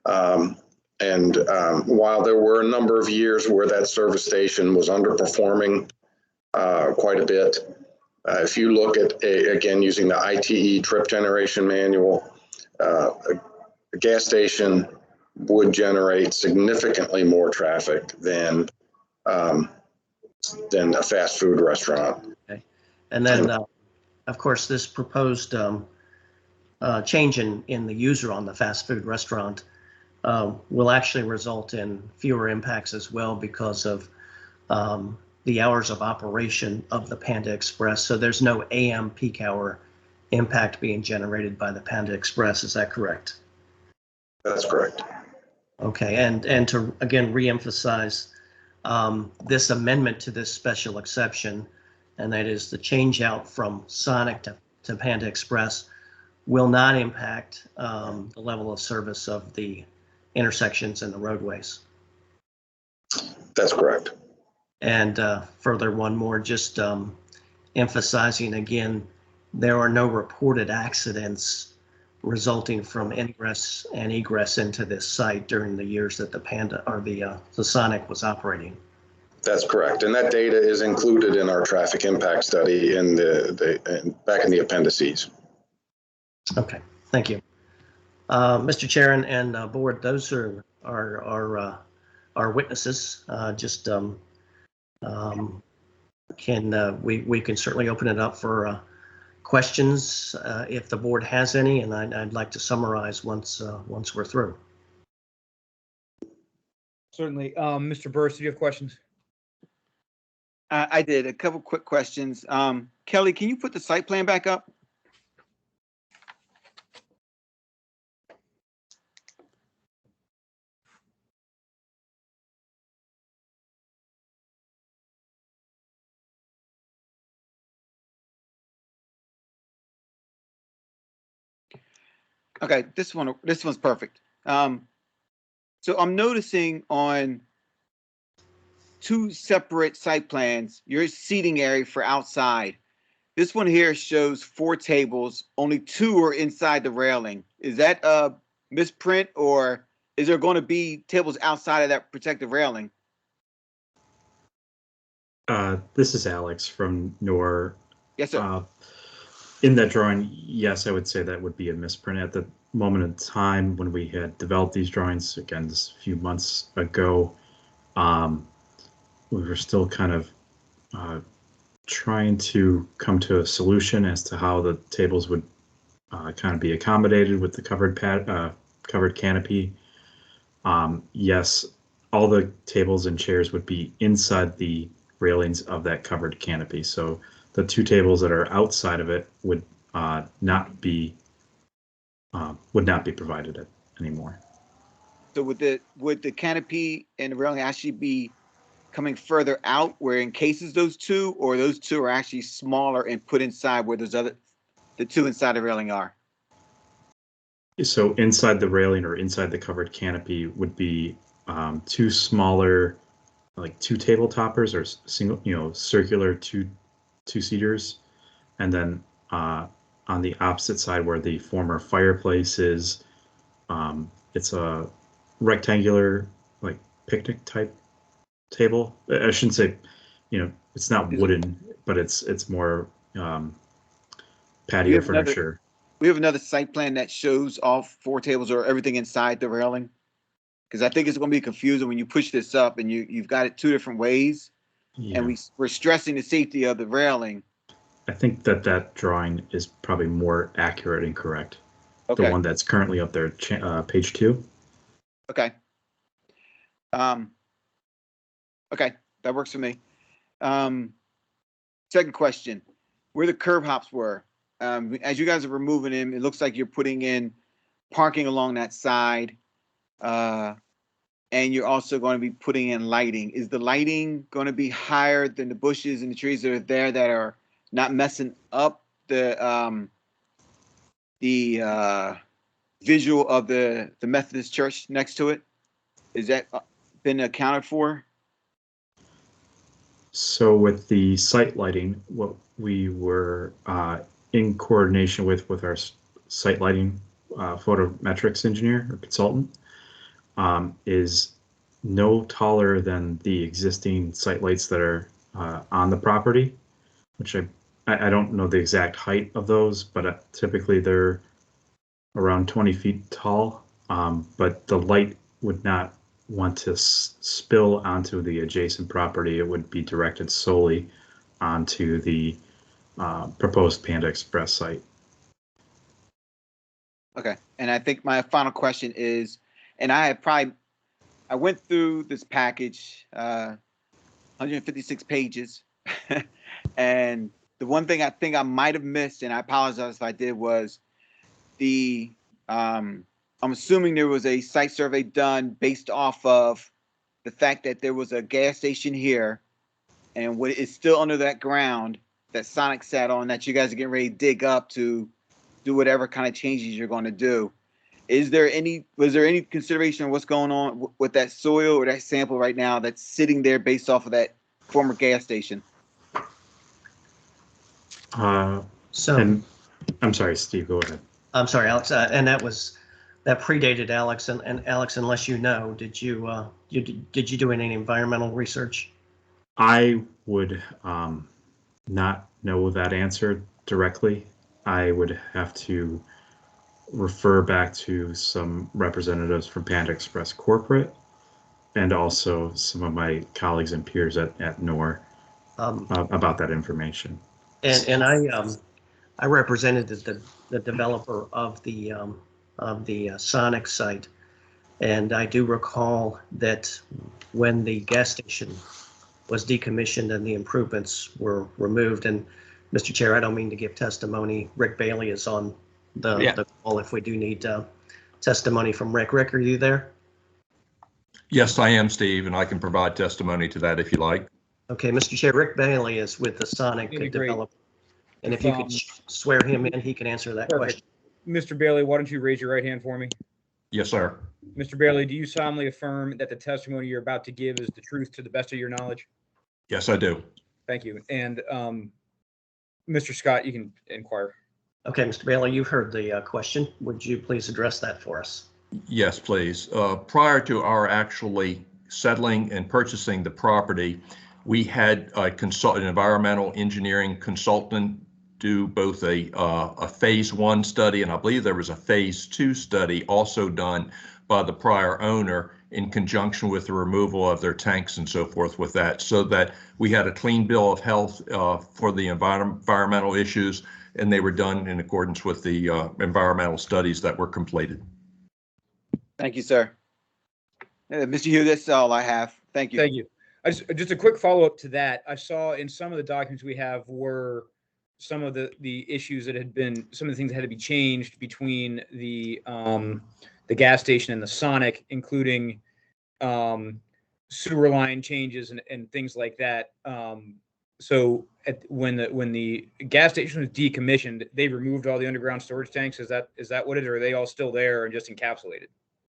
And while there were a number of years where that service station was underperforming quite a bit, if you look at, again, using the ITE trip generation manual, a gas station would generate significantly more traffic than a fast food restaurant. Okay. And then, of course, this proposed change in the user on the fast food restaurant will actually result in fewer impacts as well because of the hours of operation of the Panda Express. So there's no AM peak hour impact being generated by the Panda Express. Is that correct? That's correct. Okay, and to again reemphasize this amendment to this special exception, and that is the change out from Sonic to Panda Express, will not impact the level of service of the intersections and the roadways. That's correct. And further, one more, just emphasizing again, there are no reported accidents resulting from ingress and egress into this site during the years that the Panda or the Sonic was operating. That's correct, and that data is included in our traffic impact study in back in the appendices. Okay, thank you, Mr. Chair and board. Those are our witnesses. We can certainly open it up for questions if the board has any, and I'd like to summarize once we're through. Certainly. Mr. Burris, do you have questions? I did. A couple quick questions. Kelly, can you put the site plan back up? Okay, this one's perfect. So I'm noticing on 2 separate site plans, your seating area for outside This one here shows 4 tables, only 2 are inside the railing. Is that a misprint, or is there going to be tables outside of that protective railing? This is Alex from NOR. Yes, sir. In that drawing, yes, I would say that would be a misprint. At the moment in time when we had developed these drawings, again, this a few months ago, we were still kind of trying to come to a solution as to how the tables would kind of be accommodated with the covered canopy. Yes, all the tables and chairs would be inside the railings of that covered canopy. So the 2 tables that are outside of it would not be provided anymore. So would the canopy and the railing actually be coming further out where it encases those 2, or those 2 are actually smaller and put inside where the 2 inside the railing are? So inside the railing or inside the covered canopy would be 2 smaller, like 2 table toppers or single, circular two-seaters, and then on the opposite side where the former fireplace is, it's a rectangular, like picnic type table. I shouldn't say, it's not wooden, but it's more patio furniture. We have another site plan that shows all 4 tables or everything inside the railing, because I think it's going to be confusing when you push this up and you've got it 2 different ways, Yeah. and we're stressing the safety of the railing. I think that drawing is probably more accurate and correct. Okay. The one that's currently up there, page 2. Okay. Okay, that works for me. Second question, where the curb hops were. As you guys are removing them, it looks like you're putting in parking along that side, and you're also going to be putting in lighting. Is the lighting going to be higher than the bushes and the trees that are there that are not messing up the visual of the Methodist church next to it? Is that been accounted for? So with the site lighting, what we were in coordination with our site lighting photometrics engineer or consultant, is no taller than the existing site lights that are on the property, which I don't know the exact height of those, but typically they're around 20 feet tall. But the light would not want to spill onto the adjacent property. It would be directed solely onto the proposed Panda Express site. Okay, and I think my final question is, and I went through this package, 156 pages, and the one thing I think I might have missed, and I apologize if I did, was I'm assuming there was a site survey done based off of the fact that there was a gas station here, and what is still under that ground that Sonic sat on, that you guys are getting ready to dig up to do whatever kind of changes you're going to do. Was there any consideration of what's going on with that soil or that sample right now that's sitting there based off of that former gas station? I'm sorry, Steve, go ahead. I'm sorry, Alex, and that predated Alex, and Alex, unless you know, did you do any environmental research? I would not know that answer directly. I would have to refer back to some representatives from Panda Express Corporate and also some of my colleagues and peers at NOR about that information. And I represented the developer of the Sonic site, and I do recall that when the gas station was decommissioned and the improvements were removed, and Mr. Chair, I don't mean to give testimony. Rick Bailey is on the call if we do need testimony from Rick. Rick, are you there? Yes, I am, Steve, and I can provide testimony to that if you like. Okay, Mr. Chair, Rick Bailey is with the Sonic developer. And if you could swear him in, he can answer that question. Mr. Bailey, why don't you raise your right hand for me? Yes, sir. Mr. Bailey, do you solemnly affirm that the testimony you're about to give is the truth to the best of your knowledge? Yes, I do. Thank you. And Mr. Scott, you can inquire. Okay, Mr. Bailey, you've heard the question. Would you please address that for us? Yes, please. Prior to our actually settling and purchasing the property, we had an environmental engineering consultant do both a phase 1 study, and I believe there was a phase 2 study also done by the prior owner in conjunction with the removal of their tanks and so forth with that, so that we had a clean bill of health for the environmental issues, and they were done in accordance with the environmental studies that were completed. Thank you, sir. Mr. Hugh, that's all I have. Thank you. Thank you. Just a quick follow-up to that. I saw in some of the documents we have were some of the issues that had been, some of the things that had to be changed between the gas station and the Sonic, including sewer line changes and things like that. So when the gas station was decommissioned, they removed all the underground storage tanks. Is that what it is, or are they all still there and just encapsulated?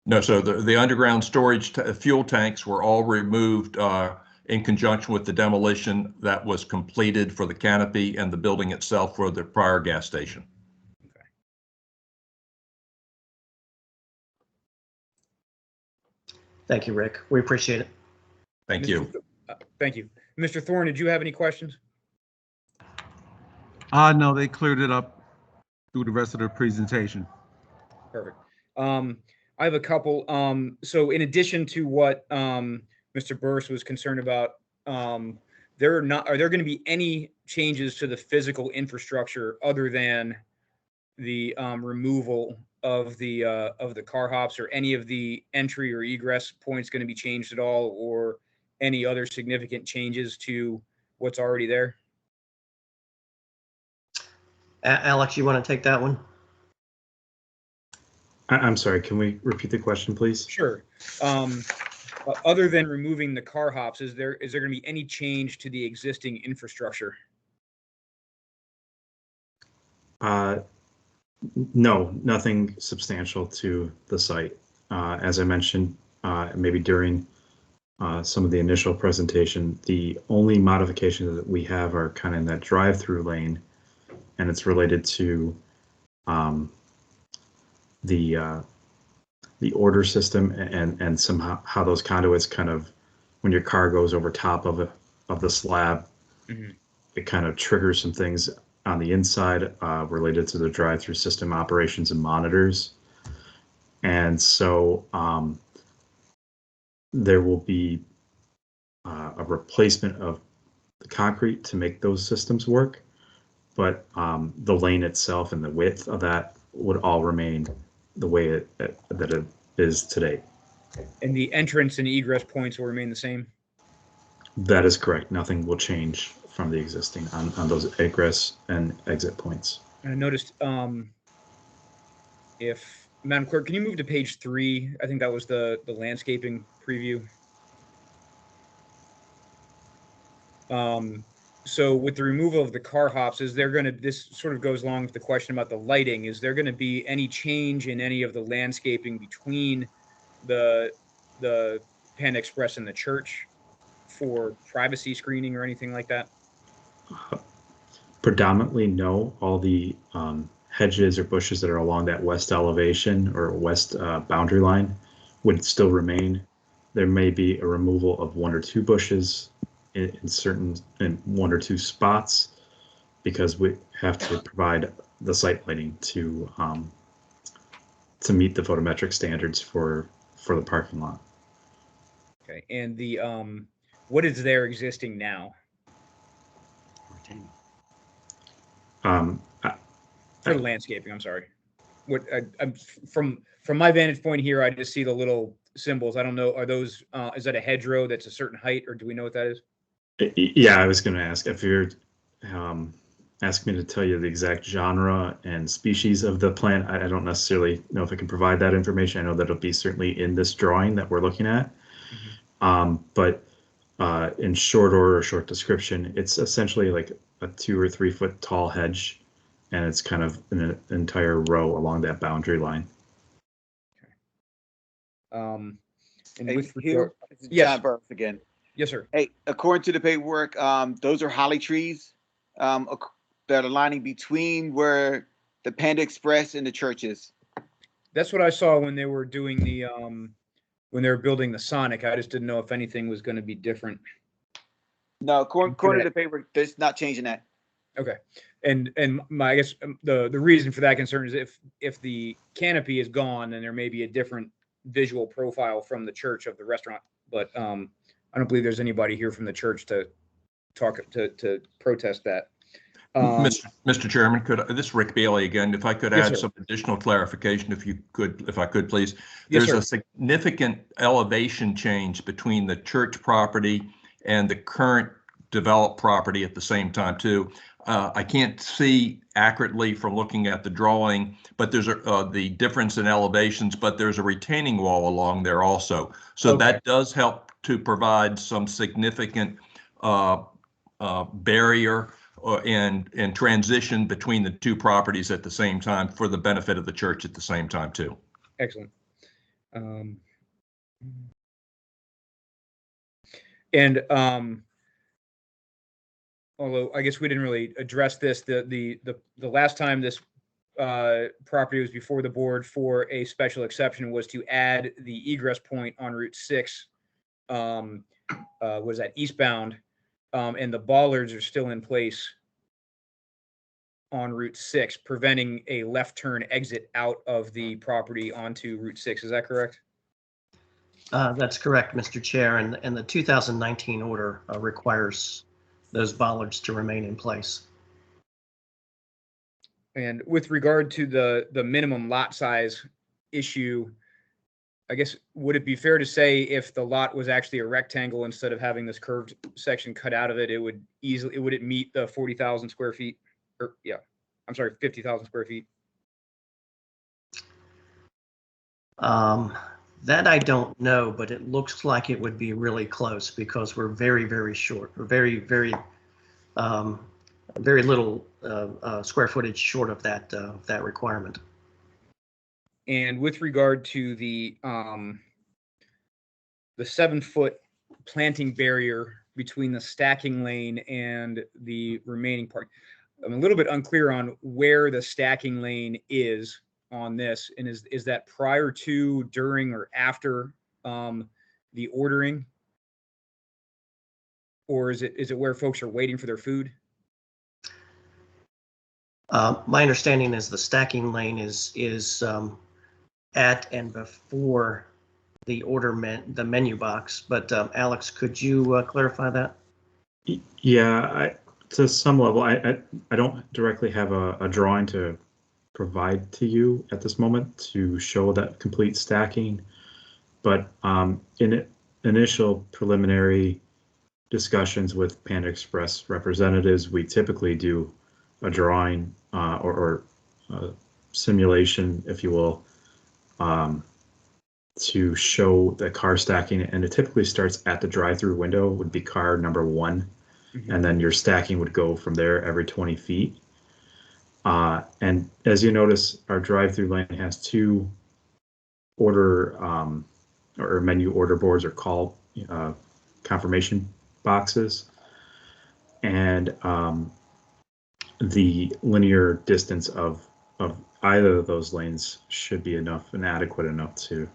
No, so the underground storage fuel tanks were all removed in conjunction with the demolition that was completed for the canopy and the building itself for the prior gas station. Okay. Thank you, Rick. We appreciate it. Thank you. Thank you. Mr. Thorne, did you have any questions? No, they cleared it up through the rest of the presentation. Perfect. I have a couple. So in addition to what Mr. Burris was concerned about, are there going to be any changes to the physical infrastructure other than the removal of the car hops, or any of the entry or egress points going to be changed at all, or any other significant changes to what's already there? Alex, you want to take that one? I'm sorry, can we repeat the question, please? Sure. Other than removing the car hops, is there going to be any change to the existing infrastructure? No, nothing substantial to the site. As I mentioned, maybe during some of the initial presentation, the only modifications that we have are kind of in that drive-through lane, and it's related to the order system and somehow how those conduits kind of, when your car goes over top of the slab, Mm-hmm. it kind of triggers some things on the inside related to the drive-through system operations and monitors. And so there will be a replacement of the concrete to make those systems work, but the lane itself and the width of that would all remain the way that it is today. And the entrance and egress points will remain the same? That is correct. Nothing will change from the existing on those egress and exit points. And I noticed, if Madam Clerk, can you move to page 3? I think that was the landscaping preview. So with the removal of the car hops, is there going to, this sort of goes along with the question about the lighting, is there going to be any change in any of the landscaping between the Panda Express and the church for privacy screening or anything like that? Predominantly, no. All the hedges or bushes that are along that west elevation or west boundary line would still remain. There may be a removal of 1 or 2 bushes in one or two spots, because we have to provide the site lighting to meet the photometric standards for the parking lot. Okay, and the what is there existing now? For the landscaping, I'm sorry. What I'm from my vantage point here, I just see the little symbols. I don't know, are those is that a hedgerow that's a certain height, or do we know what that is? Yeah, I was going to ask if you're asking me to tell you the exact genre and species of the plant. I don't necessarily know if I can provide that information. I know that it'll be certainly in this drawing that we're looking at. Mm-hmm. But in short order, short description, it's essentially like a 2 or 3 foot tall hedge, and it's kind of an entire row along that boundary line. Okay. And Hey, with Hugh, yes. John Burris again. Yes, sir. Hey, according to the paperwork, those are holly trees. that are lining between where the Panda Express and the church is. That's what I saw when they were doing the, when they were building the Sonic. I just didn't know if anything was going to be different. No, according to the paper, there's not changing that. Okay. And my, I guess the reason for that concern is if the canopy is gone, then there may be a different visual profile from the church of the restaurant. But I don't believe there's anybody here from the church to talk to protest that. Mr. Chairman, this is Rick Bailey again. If I could Yes, add sir. some additional clarification, if I could, please. Yes, There's sir. a significant elevation change between the church property and the current developed property at the same time too. I can't see accurately from looking at the drawing, but there's the difference in elevations, but there's a retaining wall along there also. So Okay. that does help to provide some significant barrier and transition between the two properties at the same time for the benefit of the church at the same time too. Excellent. Although I guess we didn't really address this, the last time this property was before the board for a special exception was to add the egress point on Route 6, was that eastbound, and the bollards are still in place on Route 6, preventing a left turn exit out of the property onto Route 6. Is that correct? That's correct, Mr. Chair, and the 2019 order requires those bollards to remain in place. And with regard to the minimum lot size issue, I guess, would it be fair to say if the lot was actually a rectangle instead of having this curved section cut out of it, it would it meet the 40,000 square feet? Or yeah, I'm sorry, 50,000 square feet. That I don't know, but it looks like it would be really close because we're very, very short. We're very, very, very little square footage short of that requirement. And with regard to the 7-foot planting barrier between the stacking lane and the remaining part, I'm a little bit unclear on where the stacking lane is on this, and is that prior to, during, or after the ordering, or is it where folks are waiting for their food? My understanding is the stacking lane is at and before the the menu box, but Alex, could you clarify that? Yeah, to some level, I don't directly have a drawing to provide to you at this moment to show that complete stacking, but in initial preliminary discussions with Panda Express representatives, we typically do a drawing or a simulation, if you will, to show the car stacking, and it typically starts at the drive-through window, would be car number 1, and then your stacking would go from there every 20 feet. And as you notice, our drive-through lane has 2 order or menu order boards or call confirmation boxes, and the linear distance of either of those lanes should be enough and adequate enough to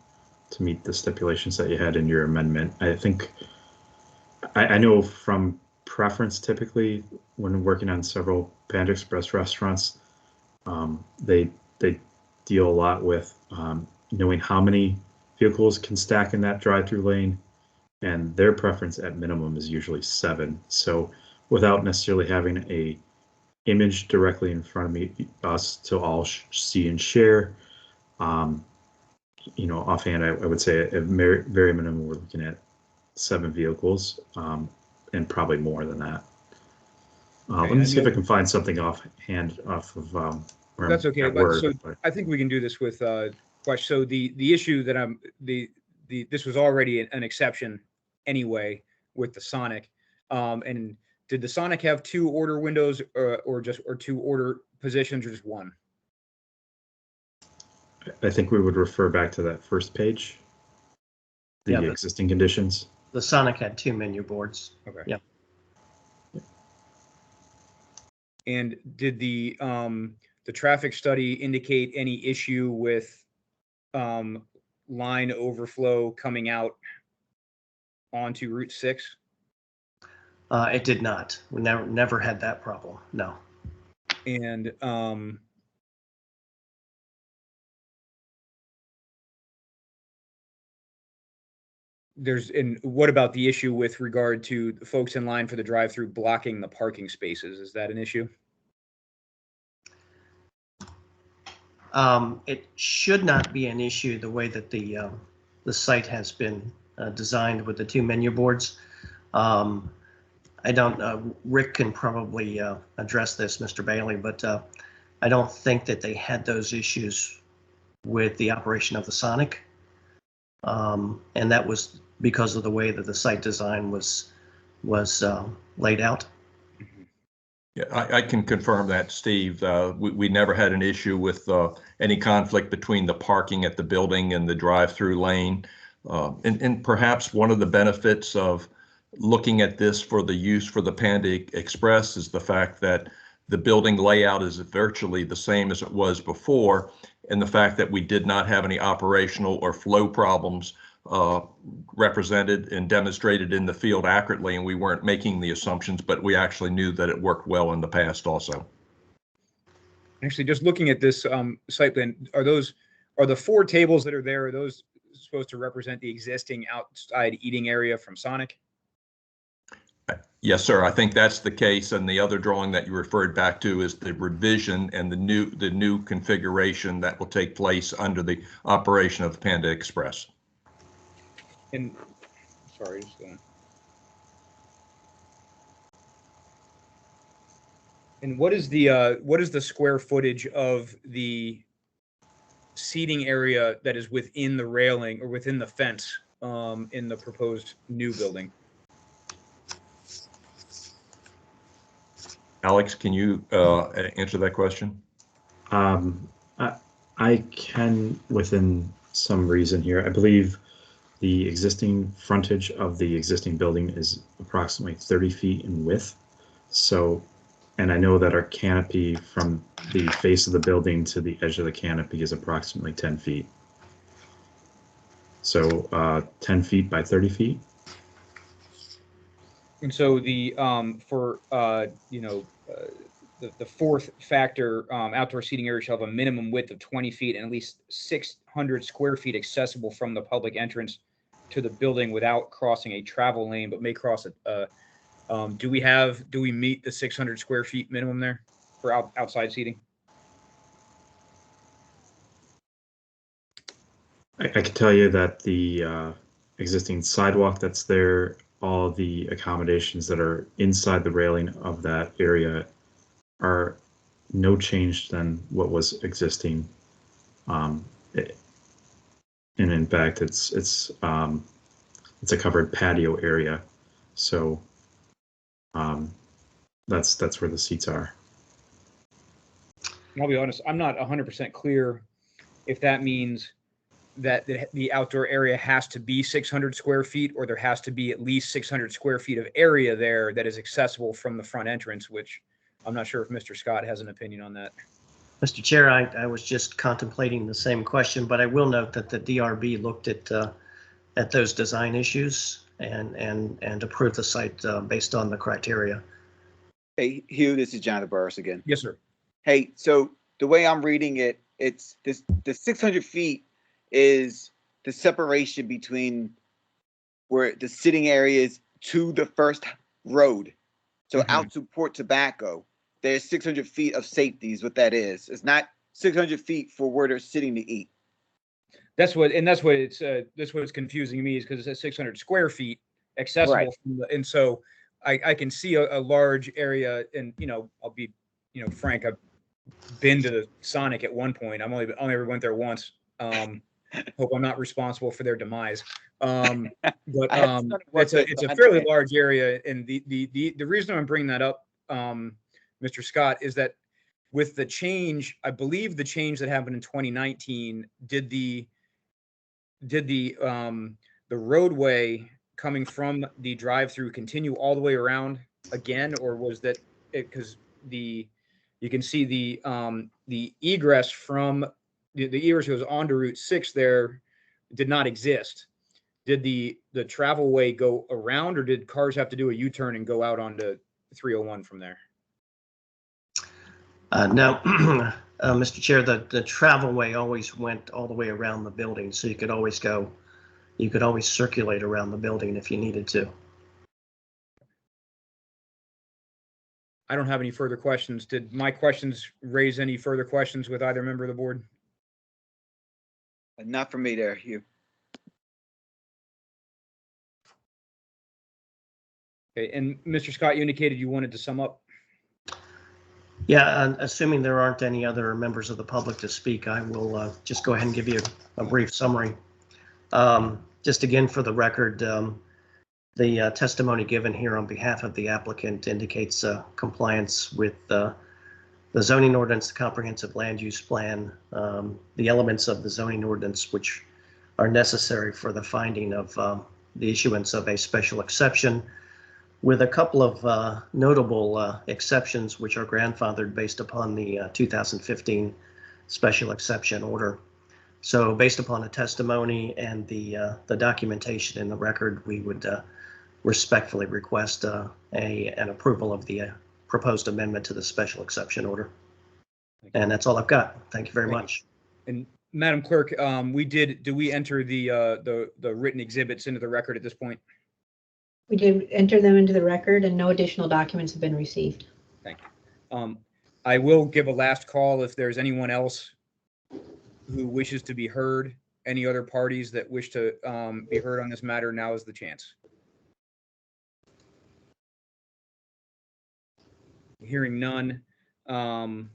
meet the stipulations that you had in your amendment. I think I know from preference, typically when working on several Panda Express restaurants, they deal a lot with knowing how many vehicles can stack in that drive-through lane, and their preference at minimum is usually 7. So without necessarily having a image directly in front of us to all see and share, you know, offhand, I would say at very minimum, we're looking at 7 vehicles, and probably more than that. Let me see if I can find something offhand off of. That's okay, but I think we can do this with questions. So the issue that this was already an exception anyway with the Sonic, and did the Sonic have 2 order windows or 2 order positions, or just 1? I think we would refer back to that first page, the existing conditions. The Sonic had 2 menu boards. Okay. Yeah. And did the traffic study indicate any issue with line overflow coming out onto Route 6? It did not. We never had that problem. No. And and what about the issue with regard to the folks in line for the drive-through blocking the parking spaces? Is that an issue? It should not be an issue the way that the site has been designed with the two menu boards. I don't, Rick can probably address this, Mr. Bailey, but I don't think that they had those issues with the operation of the Sonic. And that was because of the way that the site design was laid out. Yeah, I can confirm that, Steve. We never had an issue with any conflict between the parking at the building and the drive-through lane. And perhaps one of the benefits of looking at this for the use for the Panda Express is the fact that the building layout is virtually the same as it was before, and the fact that we did not have any operational or flow problems represented and demonstrated in the field accurately, and we weren't making the assumptions, but we actually knew that it worked well in the past also. Actually, just looking at this site plan, are the 4 tables that are there, are those supposed to represent the existing outside eating area from Sonic? Yes, sir. I think that's the case. And the other drawing that you referred back to is the revision and the new configuration that will take place under the operation of the Panda Express. And sorry, and what is the square footage of the seating area that is within the railing or within the fence in the proposed new building? Alex, can you answer that question? I can, within some reason here. I believe the existing frontage of the existing building is approximately 30 feet in width. So, and I know that our canopy from the face of the building to the edge of the canopy is approximately 10 feet. So 10 feet by 30 feet. And so the the fourth factor, outdoor seating area shall have a minimum width of 20 feet and at least 600 square feet accessible from the public entrance to the building without crossing a travel lane, but may cross it. Do we meet the 600 square feet minimum there for outside seating? I can tell you that the existing sidewalk that's there, all the accommodations that are inside the railing of that area are no change than what was existing. And in fact, it's a covered patio area, so that's where the seats are. I'll be honest, I'm not 100% clear if that means that the outdoor area has to be 600 square feet, or there has to be at least 600 square feet of area there that is accessible from the front entrance, which I'm not sure if Mr. Scott has an opinion on that. Mr. Chair, I was just contemplating the same question, but I will note that the DRB looked at those design issues and approved the site based on the criteria. Hey, Hugh, this is John Burris again. Yes, sir. Hey, so the way I'm reading it, it's this, the 600 feet is the separation between where the sitting area is to the first road. So out to Port Tobacco, there's 600 feet of safety is what that is. It's not 600 feet for where they're sitting to eat. That's what's confusing me, is because it says 600 square feet accessible. Right. And so I can see a large area, and I'll be frank, I've been to the Sonic at one point. I only ever went there once. Hope I'm not responsible for their demise. But it's a fairly large area, and the reason I'm bringing that up, Mr. Scott, is that with the change, I believe the change that happened in 2019, did the roadway coming from the drive-through continue all the way around again, or was that it? Because you can see the egress from the egress goes onto Route 6 there did not exist. Did the travel way go around, or did cars have to do a U-turn and go out onto 301 from there? No, Mr. Chair, the travel way always went all the way around the building, so you could always circulate around the building if you needed to. I don't have any further questions. Did my questions raise any further questions with either member of the board? Not for me there, Hugh. Okay, and Mr. Scott, you indicated you wanted to sum up. Yeah, assuming there aren't any other members of the public to speak, I will just go ahead and give you a brief summary. Just again, for the record, the testimony given here on behalf of the applicant indicates compliance with the zoning ordinance, the comprehensive land use plan, the elements of the zoning ordinance which are necessary for the finding of the issuance of a special exception, with a couple of notable exceptions which are grandfathered based upon the 2015 special exception order. So based upon the testimony and the documentation in the record, we would respectfully request an approval of the proposed amendment to the special exception order. And that's all I've got. Thank you very much. And Madam Clerk, do we enter the written exhibits into the record at this point? We did enter them into the record, and no additional documents have been received. Thank you. I will give a last call if there's anyone else who wishes to be heard, any other parties that wish to be heard on this matter. Now is the chance. Hearing none, I'm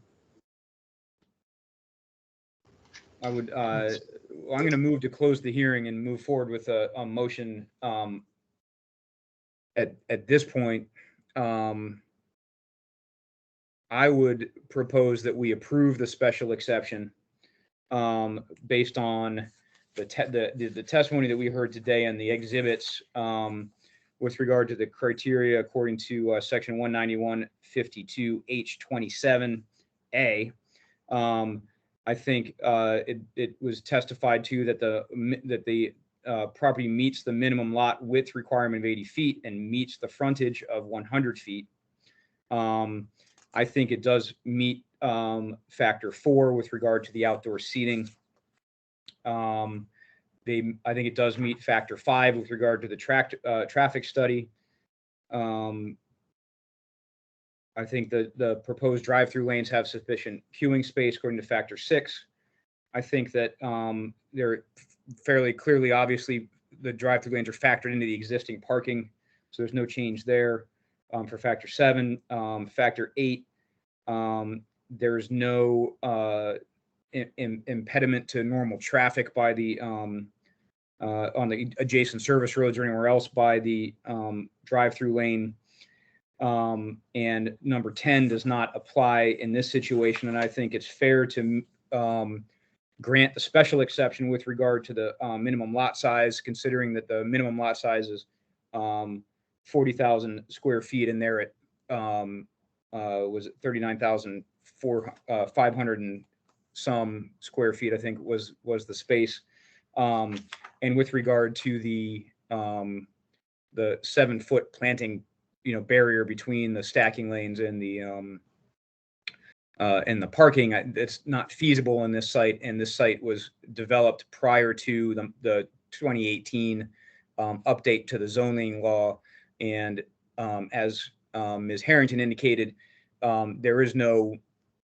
going to move to close the hearing and move forward with a motion. At this point, I would propose that we approve the special exception based on the testimony that we heard today and the exhibits with regard to the criteria according to section 191-52H27A. I think it was testified to that the property meets the minimum lot width requirement of 80 feet and meets the frontage of 100 feet. I think it does meet factor 4 with regard to the outdoor seating. I think it does meet factor 5 with regard to the traffic study. I think the proposed drive-through lanes have sufficient queuing space according to factor 6. I think that they're fairly clearly, obviously, the drive-through lanes are factored into the existing parking, so there's no change there. For factor 7, factor 8, there's no impediment to normal traffic by the on the adjacent service roads or anywhere else by the drive-through lane. And number 10 does not apply in this situation, and I think it's fair to grant the special exception with regard to the minimum lot size, considering that the minimum lot size is 40,000 square feet, and they're at was it 39,500 and some square feet, I think was the space. And with regard to the 7-foot planting, barrier between the stacking lanes and the parking, it's not feasible in this site. And this site was developed prior to the 2018 update to the zoning law. And as Ms. Harrington indicated, there is no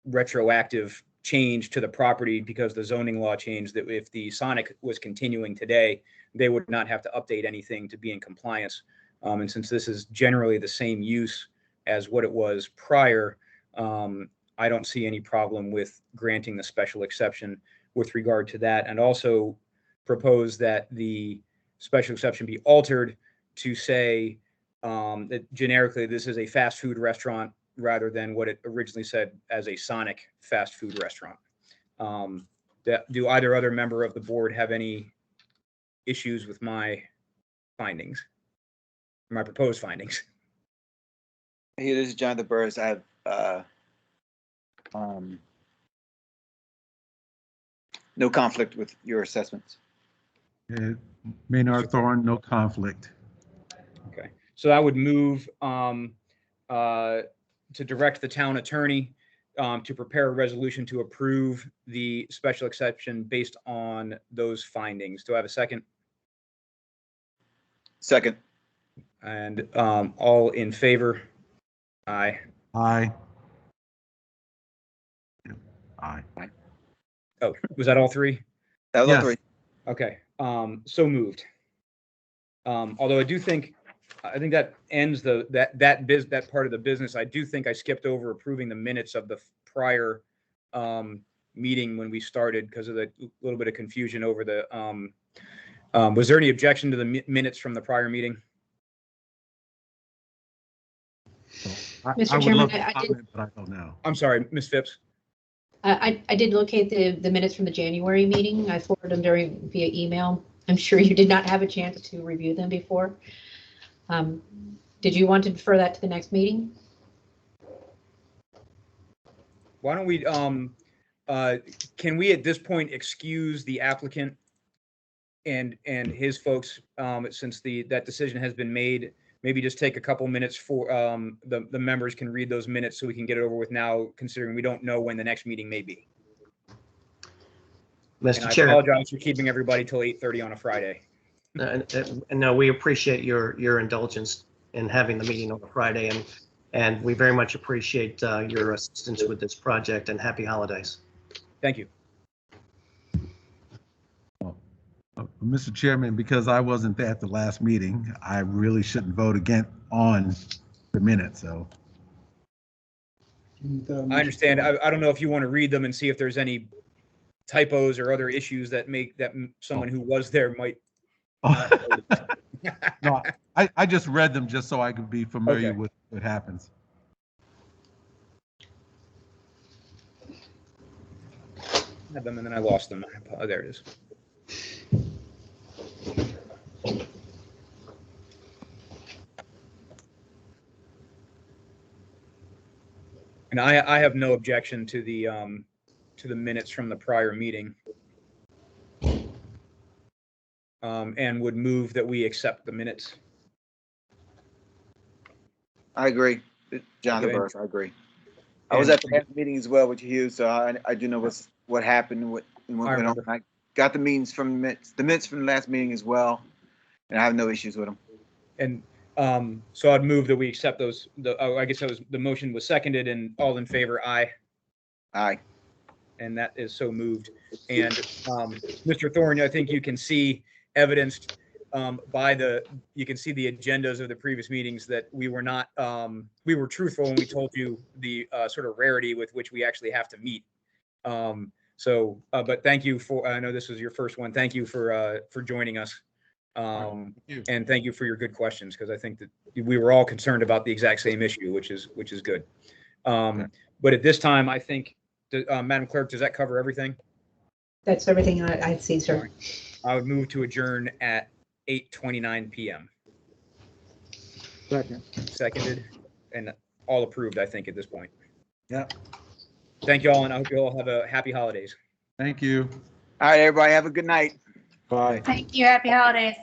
retroactive change to the property because the zoning law changed that if the Sonic was continuing today, they would not have to update anything to be in compliance. And since this is generally the same use as what it was prior, I don't see any problem with granting the special exception with regard to that, and also propose that the special exception be altered to say that generically this is a fast food restaurant rather than what it originally said as a Sonic fast food restaurant. Do either other member of the board have any issues with my findings, my proposed findings? Hey, this is Jonathan Burris. I have no conflict with your assessments. Maynard Thorne, no conflict. Okay, so I would move to direct the town attorney to prepare a resolution to approve the special exception based on those findings. Do I have a second? Second. And all in favor? Aye. Aye. Aye. Oh, was that all three? That was all Yes. three. Okay, so moved. Although I think that ends that part of the business. I do think I skipped over approving the minutes of the prior meeting when we started because of the little bit of confusion over the. Was there any objection to the minutes from the prior meeting? Mr. I would Chairman, love to I did- comment, but I don't know. I'm sorry, Ms. Phipps. I did locate the minutes from the January meeting. I forwarded them via email. I'm sure you did not have a chance to review them before. Did you want to defer that to the next meeting? Why don't we, can we at this point excuse the applicant and his folks, since that decision has been made? Maybe just take a couple minutes for the members can read those minutes so we can get it over with now, considering we don't know when the next meeting may be. And Mr. I Chair, apologize for keeping everybody till 8:30 on a Friday. no, we appreciate your indulgence in having the meeting on a Friday, and we very much appreciate your assistance with this project, and happy holidays. Thank you. Mr. Chairman, because I wasn't at the last meeting, I really shouldn't vote again on the minutes, so. I understand. I don't know if you want to read them and see if there's any typos or other issues that make that someone who was there might. No, I just read them just so I could be familiar Okay. with what happens. I had them and then I lost them. Oh, there it is. And I have no objection to the minutes from the prior meeting. And would move that we accept the minutes. I agree. Jonathan Okay. Burris, I agree. I was at the last meeting as well with you, so I do know what happened and what went on. I got the minutes from the minutes from the last meeting as well, and I have no issues with them. And so I'd move that we accept those. I guess the motion was seconded, and all in favor, aye. Aye. And that is so moved. And Mr. Thorne, I think you can see evidenced you can see the agendas of the previous meetings that we were not, we were truthful when we told you the sort of rarity with which we actually have to meet. But thank you for, I know this was your first one. Thank you for joining us. And thank you for your good questions, because I think that we were all concerned about the exact same issue, which is good. But at this time, I think, Madam Clerk, does that cover everything? That's everything I see, sir. I would move to adjourn at 8:29 p.m. Seconded and all approved, I think, at this point. Yeah. Thank you all, and I hope you all have a happy holidays. Thank you. All right, everybody, have a good night. Thank you. Happy holidays.